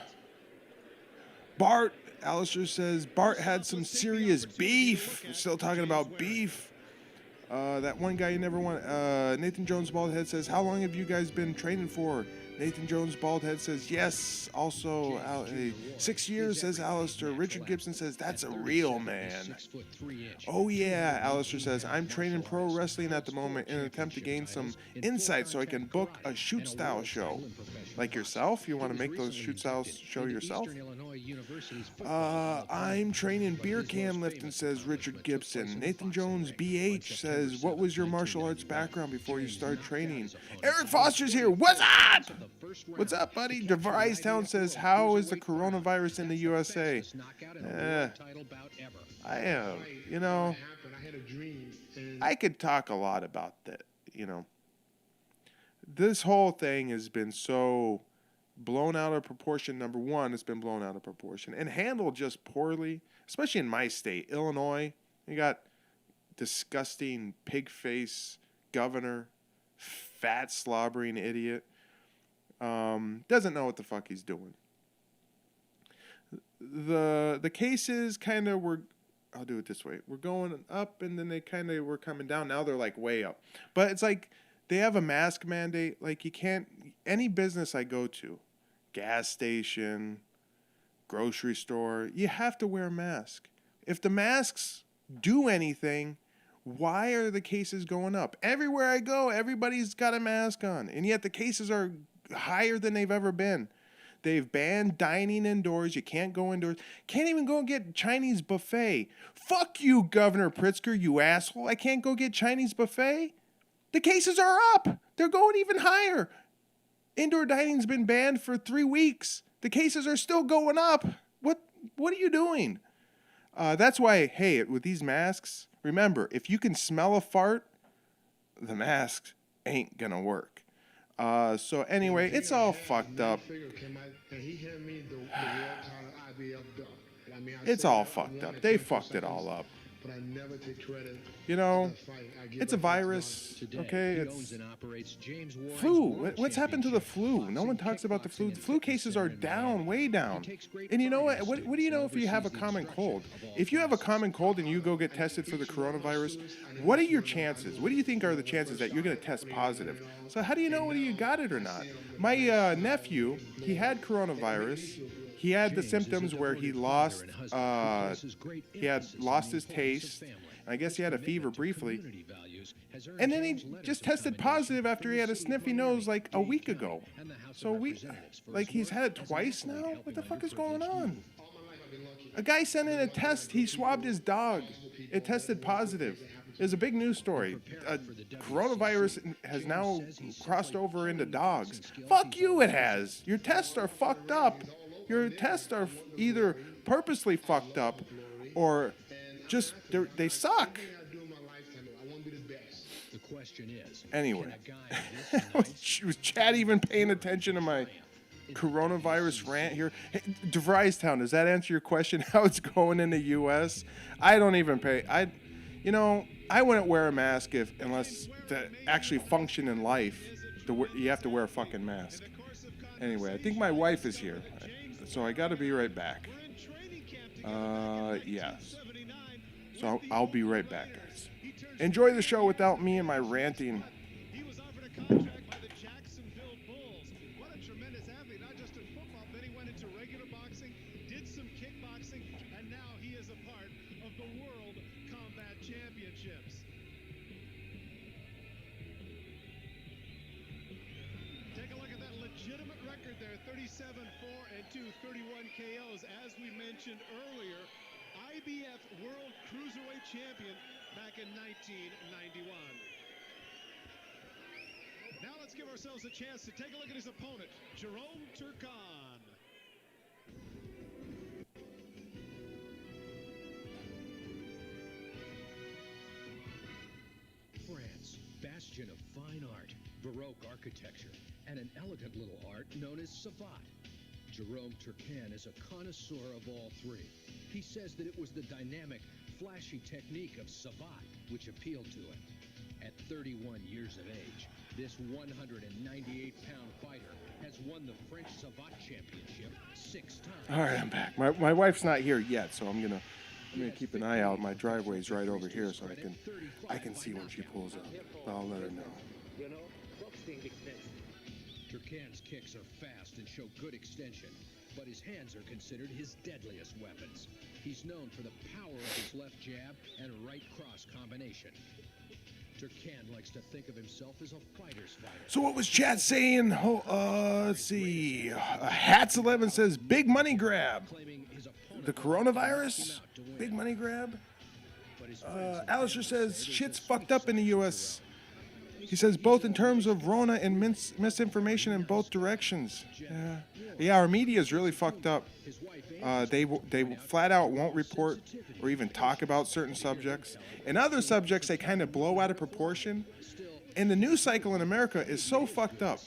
Bart, Alistair says, Bart had some serious beef. We're still talking about beef. That one guy you never want. Nathan Jones Baldhead says, how long have you guys been training for? Nathan Jones Baldhead says, yes. Also, 6 years, says Alistair. Richard Gibson says, that's a real man. Oh, yeah, Alistair says, I'm training pro wrestling at the moment in an attempt to gain some insight so I can book a shoot-style show. Like yourself? You want to make those shoot-style show yourself? I'm training beer can lifting, says Richard Gibson. Nathan Jones BH says, what was your martial arts background before you started training? Eric Foster's here. What's up? What's up, buddy? DeVries Town says, how is the coronavirus in the USA? I am, you know, I could talk a lot about that, you know. This whole thing has been so blown out of proportion. Number one, it's been blown out of proportion and handled just poorly, especially in my state, Illinois. You got disgusting pig-face governor, fat slobbering idiot. Doesn't know what the fuck he's doing. The cases kind of were, I'll do it this way. We're going up and then they kind of were coming down. Now they're like way up. But it's like they have a mask mandate. Like you can't, any business I go to, gas station, grocery store, you have to wear a mask. If the masks do anything, why are the cases going up? Everywhere I go, everybody's got a mask on. And yet the cases are higher than they've ever been. They've banned dining indoors. You can't go indoors. Can't even go and get Chinese buffet. Fuck you, Governor Pritzker, you asshole. I can't go get Chinese buffet. The cases are up. They're going even higher. Indoor dining's been banned for 3 weeks. The cases are still going up. What are you doing? That's why, hey, with these masks, remember, if you can smell a fart, the mask ain't gonna work. So anyway, it's all fucked up. It's all fucked up. They fucked it all up. You know, it's a virus, okay? It's flu. What's happened to the flu? No one talks about the flu. The flu cases are down, way down. And you know what? What do you know if you have a common cold? If you have a common cold and you go get tested for the coronavirus, what are your chances? What do you think are the chances that you're going to test positive? So how do you know whether you got it or not? My nephew, he had coronavirus. He had the symptoms where he lost his taste. I guess he had a fever briefly. And then he just tested positive after he had a sniffy nose like a week ago. So he's had it twice now? What the fuck is going on? A guy sent in a test. He swabbed his dog. It tested positive. It was a big news story. Coronavirus has now crossed over into dogs. Fuck you, it has. Your tests are fucked up. Your tests are either purposely fucked up or just they suck. The question is, anyway, was Chad even paying attention to my coronavirus rant here. Hey, DeVry's Town, does that answer your question? How it's going in the U.S.? I don't even pay. I wouldn't wear a mask unless to actually function in life. You have to wear a fucking mask. Anyway, I think my wife is here, so I got to be right back. Yes. So I'll be right back, guys. Enjoy the show without me and my ranting. Legitimate record there, 37-4-2, 31 KOs. As we mentioned earlier, IBF World Cruiserweight Champion back in 1991. Now let's give ourselves a chance to take a look at his opponent, Jerome Turkan. France, bastion of fine art, Baroque architecture, and an elegant little art known as savate. Jerome Turkan is a connoisseur of all three. He says that it was the dynamic, flashy technique of savate which appealed to him. At 31 years of age, this 198-pound fighter has won the French savate championship 6 times. All right, I'm back. My wife's not here yet, so I'm gonna keep an eye out. My driveway's right over here, so I can see when she pulls up. I'll let her know. Turkan's kicks are fast and show good extension, but his hands are considered his deadliest weapons. He's known for the power of his left jab and right cross combination. Turkan likes to think of himself as a fighter's fighter. So what was chat saying? Let's see. Hats11 says, big money grab. The coronavirus? Big money grab? Alistair says, shit's fucked up in the U.S. He says both in terms of Rona and misinformation in both directions. Yeah, our media is really fucked up. They flat out won't report or even talk about certain subjects. And other subjects they kind of blow out of proportion. And the news cycle in America is so fucked up.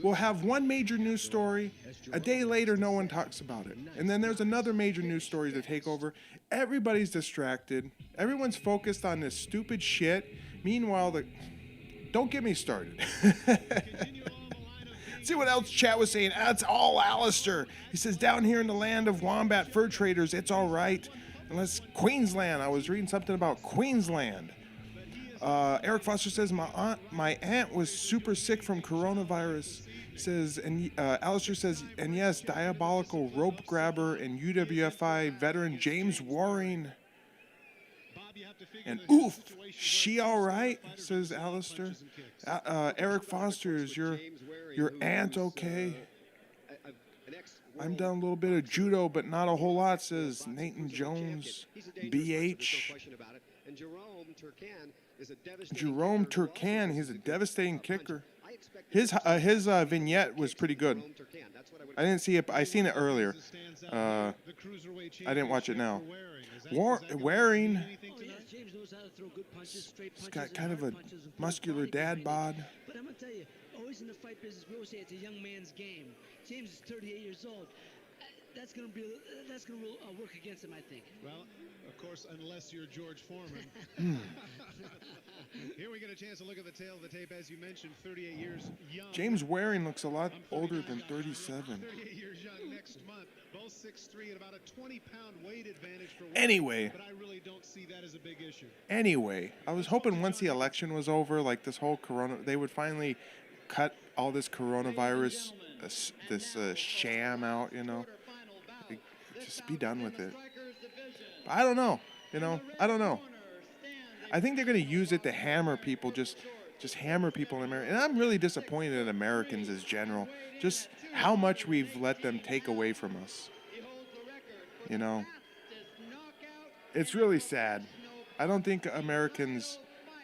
We'll have one major news story. A day later, no one talks about it. And then there's another major news story to take over. Everybody's distracted. Everyone's focused on this stupid shit. Meanwhile, don't get me started. See what else chat was saying. That's all Alistair. He says, down here in the land of wombat fur traders, it's all right. Unless Queensland. I was reading something about Queensland. Eric Foster says, my aunt was super sick from coronavirus. Says, and Alistair says, and yes, diabolical rope grabber and UWFI veteran James Waring. And oof, she all right? Says Alistair. Eric Foster, is your aunt okay? I'm done a little bit of judo, but not a whole lot, says Nathan Jones, BH. Jerome Turkan, he's a devastating kicker. His vignette was pretty good. I didn't see it, but I seen it earlier. I didn't watch it now. Waring, he's got kind of a muscular dad bod. But I'm going to tell you, always in the fight business, we always say it's a young man's game. James is 38 years old. That's going to work against him, I think. Well, of course, unless you're George Foreman. Here we get a chance to look at the tail of the tape. As you mentioned, 38 years young. James Waring looks a lot older than 37. 38 years young next month. Both 6'3" and about a 20-pound weight advantage for Waring. Anyway. But I really don't see that as a big issue. Anyway, I was hoping once the election was over, like this whole they would finally cut all this coronavirus, this sham out, you know. Just be done with it. But I don't know, I don't know. I think they're going to use it to hammer people, just hammer people in America. And I'm really disappointed in Americans as general, just how much we've let them take away from us. It's really sad. I don't think Americans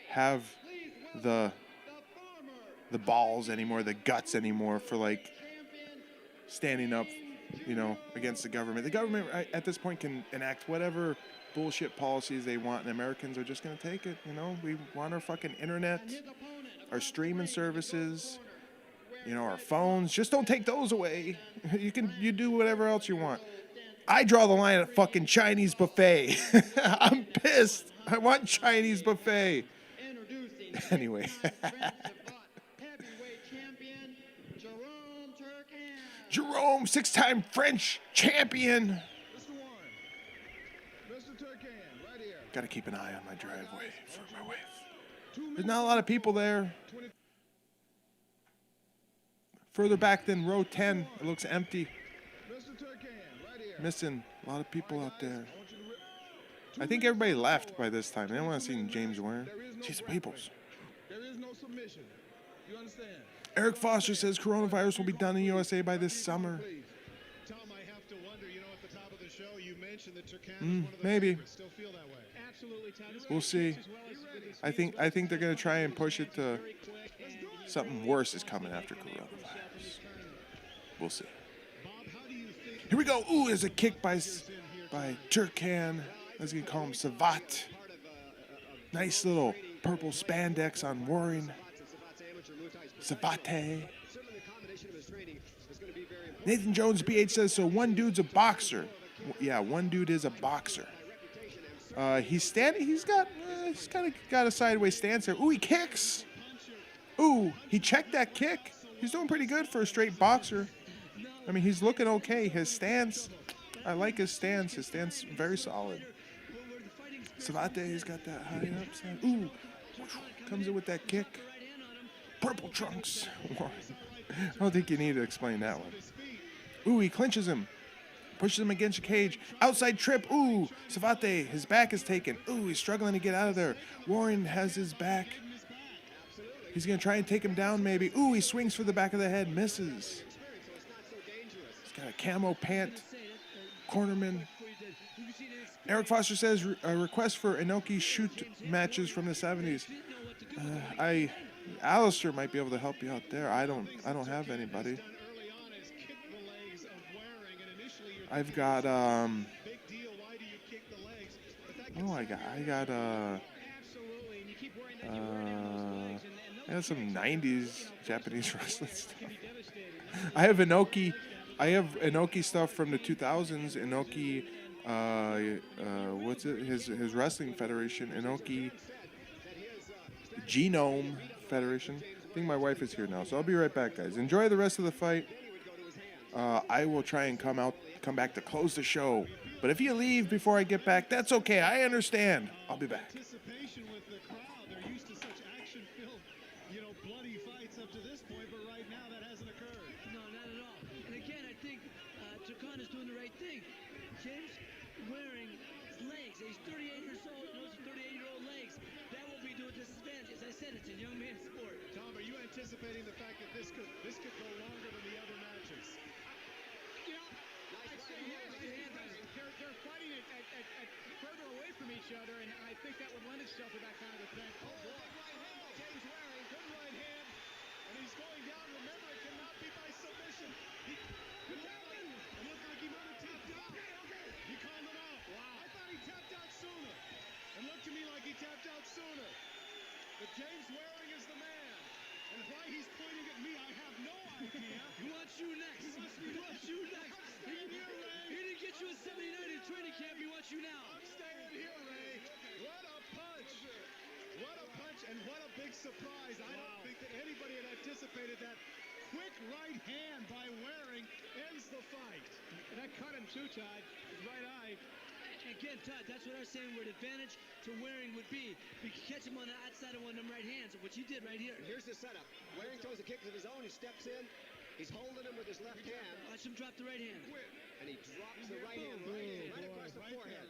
have the balls anymore, the guts anymore for standing up, against the government. The government at this point can enact whatever bullshit policies they want, and Americans are just going to take it. We want our fucking internet, our streaming services, you know, our phones. Just don't take those away. You do whatever else you want. I draw the line at fucking Chinese buffet. I'm pissed. I want Chinese buffet. Anyway. Jerome, 6-time French champion. Got to keep an eye on my driveway for my wife. There's not a lot of people there. Further back than row 10, it looks empty. Missing a lot of people out there. I think everybody left by this time. They don't want to see James Warren. Jeez, peoples. There is no submission. You understand? Eric Foster says coronavirus will be done in USA by this summer. Tom, I have to wonder, you know, at the top of the show, you mentioned that Turkan is one of the maybe. favorites. Still feel that way? Absolutely, Tom. We'll see. I think they're going to try and push it to something worse is coming after coronavirus. We'll see. Here we go. Ooh, there's a kick by Turkan. Let's call him Savat. Nice little purple spandex on Warren. Savate. Nathan Jones BH says, so one dude's a boxer. Yeah, one dude is a boxer. He's standing. He's kind of got a sideways stance there. Ooh, he kicks. Ooh, he checked that kick. He's doing pretty good for a straight boxer. I mean, he's looking okay. His stance, I like his stance. His stance very solid. Savate, he's got that high up side. Ooh, comes in with that kick. Purple trunks. I don't think you need to explain that one. Ooh, he clinches him. Pushes him against the cage. Outside trip. Ooh, Savate, his back is taken. Ooh, he's struggling to get out of there. Warren has his back. He's going to try and take him down maybe. Ooh, he swings for the back of the head. Misses. He's got a camo pant. Cornerman. Eric Foster says a request for Inoki shoot matches from the 70s. Alistair might be able to help you out there. I don't have anybody. I've got I got some 90s Japanese wrestling stuff. I have Inoki stuff from the 2000s. Inoki, what's it? His wrestling federation, Inoki Genome Federation. I think my wife is here now, so I'll be right back, guys. Enjoy the rest of the fight. I will try and come back to close the show. But if you leave before I get back, that's okay. I understand. I'll be back. Anticipation with the crowd. They're used to such action-filled, bloody fights up to this point, but right now that hasn't occurred. No, not at all. And again, I think Turkan is doing the right thing. James wearing legs. He's 38 years old. Those are 38-year-old legs. That will be doing disadvantage. As I said, it's a young man's sport. Tom, are you anticipating the fact that this could go longer than the other matches? They're fighting at further away from each other, and I think that would lend itself to that kind of a thing. Oh, boy. Right hand, James Waring, good right hand, and he's going down. Remember, it cannot be by submission. It looked like he might have tapped out. He called him out. Wow. I thought he tapped out sooner. It looked to me like he tapped out sooner. But James Waring is the man. And why he's pointing at me, I have no idea. He wants you next. He wants you next. He didn't get you a 79 in training camp. He wants you now. I'm staying here, Ray. What a punch. What a punch and what a big surprise. I don't think that anybody had anticipated that. Quick right hand by Waring ends the fight. And that cut him too, Todd. His right eye. Again, Todd, that's what I was saying where the advantage to Waring would be. You can catch him on the outside of one of them right hands, which he did right here. Here's the setup. Waring throws a kick of his own. He steps in. He's holding him with his left hand. Watch him drop the right hand. And he drops the right hand right across the forehead.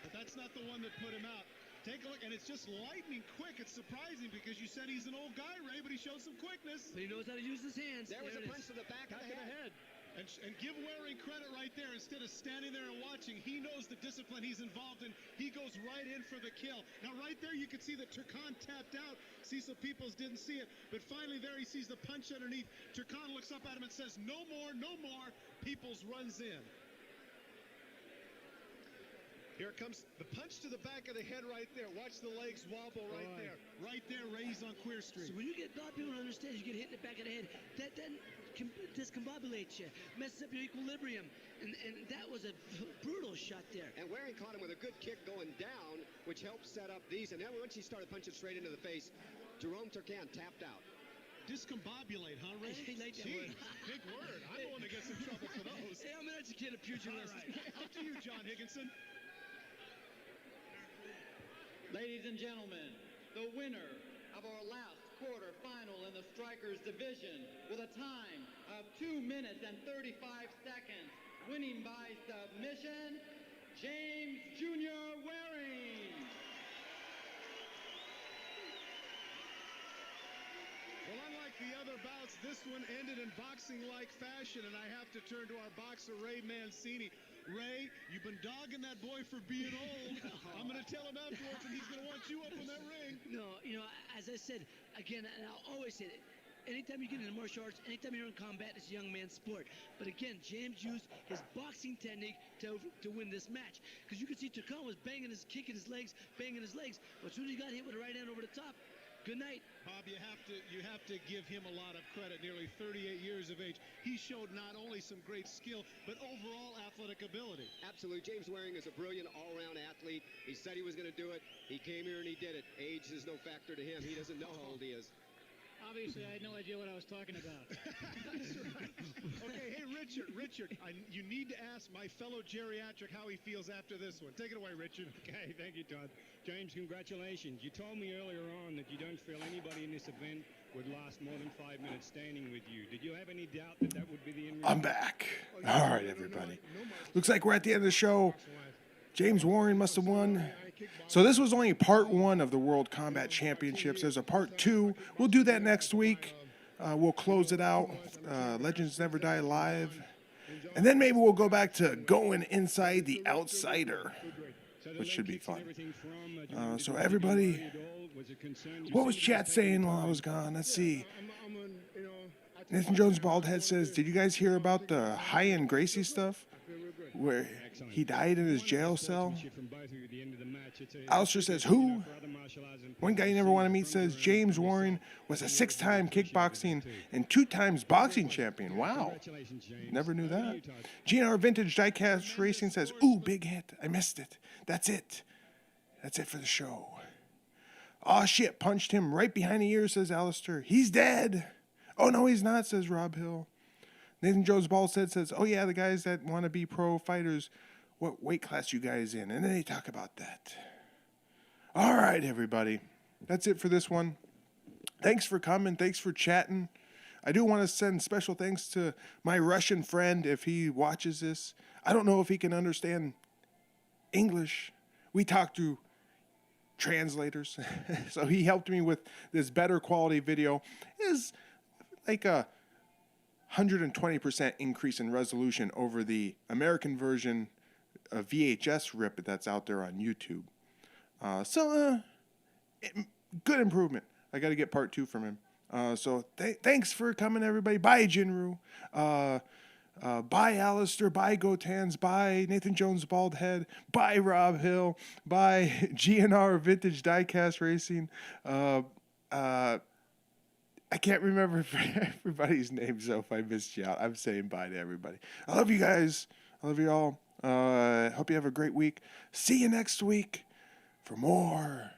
But that's not the one that put him out. Take a look, and it's just lightning quick. It's surprising because you said he's an old guy, Ray, but he shows some quickness. But he knows how to use his hands. There was a punch to the back of the head. And give Waring credit right there. Instead of standing there and watching, he knows the discipline he's involved in. He goes right in for the kill. Now, right there, you can see that Turkan tapped out. Cecil Peoples didn't see it. But finally, there he sees the punch underneath. Turkan looks up at him and says, no more, no more. Peoples runs in. Here comes the punch to the back of the head right there. Watch the legs wobble right there. Right there, Ray's on Queer Street. So when you get, a lot of people don't understand, you get hit in the back of the head, that then discombobulates you, messes up your equilibrium. And that was a brutal shot there. And Waring caught him with a good kick going down, which helped set up these. And then once he started punching straight into the face, Jerome Turkan tapped out. Discombobulate, huh, Ray? I like that Gee, word. big word. I'm the one that gets in trouble for those. Hey, I'm an educated pugilist. All right. Up to you, John Higginson. Ladies and gentlemen, the winner of our last quarterfinal in the Strikers division with a time of 2 minutes and 35 seconds, winning by submission, James Jr. Waring. Well, unlike the other bouts, this one ended in boxing-like fashion, and I have to turn to our boxer, Ray Mancini. Ray, you've been dogging that boy for being old. I'm going to tell him afterwards, and he's going to want you up in that ring. No, as I said, again, and I'll always say it, anytime you get into martial arts, anytime you're in combat, it's a young man's sport. But again, James used his boxing technique to win this match. Because you could see Turkan was kicking his legs. But as soon as he got hit with a right hand over the top, good night. Bob, you have to give him a lot of credit. Nearly 38 years of age. He showed not only some great skill, but overall athletic ability. Absolutely. James Waring is a brilliant all-around athlete. He said he was going to do it. He came here and he did it. Age is no factor to him. He doesn't know how old he is. Obviously, I had no idea what I was talking about. That's right. Okay, hey, Richard, you need to ask my fellow geriatric how he feels after this one. Take it away, Richard. Okay, thank you, Todd. James, congratulations. You told me earlier on that you don't feel anybody in this event would last more than 5 minutes standing with you. Did you have any doubt that would be the end result? I'm back. All right, everybody. Looks like we're at the end of the show. James Warren must have won. So this was only part 1 of the World Combat Championships. There's a part 2. We'll do that next week. We'll close it out. Legends Never Die Live. And then maybe we'll go back to going inside the outsider, which should be fun. So everybody, what was chat saying while I was gone? Let's see. Nathan Jones Baldhead says, did you guys hear about the high-end Gracie stuff? Where he died in his jail cell? Alistair says, who? One guy you never want to meet says, James Warren was a 6-time kickboxing and 2 times boxing champion. Wow. Never knew that. GNR Vintage Diecast Racing says, ooh, big hit. I missed it. That's it. That's it for the show. Aw, shit. Punched him right behind the ear, says Alistair. He's dead. Oh, no, he's not, says Rob Hill. Nathan Jones Baldhead says, oh, yeah, the guys that want to be pro fighters, what weight class you guys in? And then they talk about that. All right, everybody. That's it for this one. Thanks for coming. Thanks for chatting. I do want to send special thanks to my Russian friend if he watches this. I don't know if he can understand English. We talked through translators. So he helped me with this better quality video. It's like a 120% increase in resolution over the American version of VHS rip that's out there on YouTube. Good improvement. I got to get part 2 from him. So thanks for coming, everybody. Bye, Jinru. Bye, Alistair. Bye, Gotans. Bye, Nathan Jones Baldhead. Bye, Rob Hill. Bye, GNR Vintage Diecast Racing. I can't remember everybody's name, so if I missed you out, I'm saying bye to everybody. I love you guys. I love you all. Hope you have a great week. See you next week for more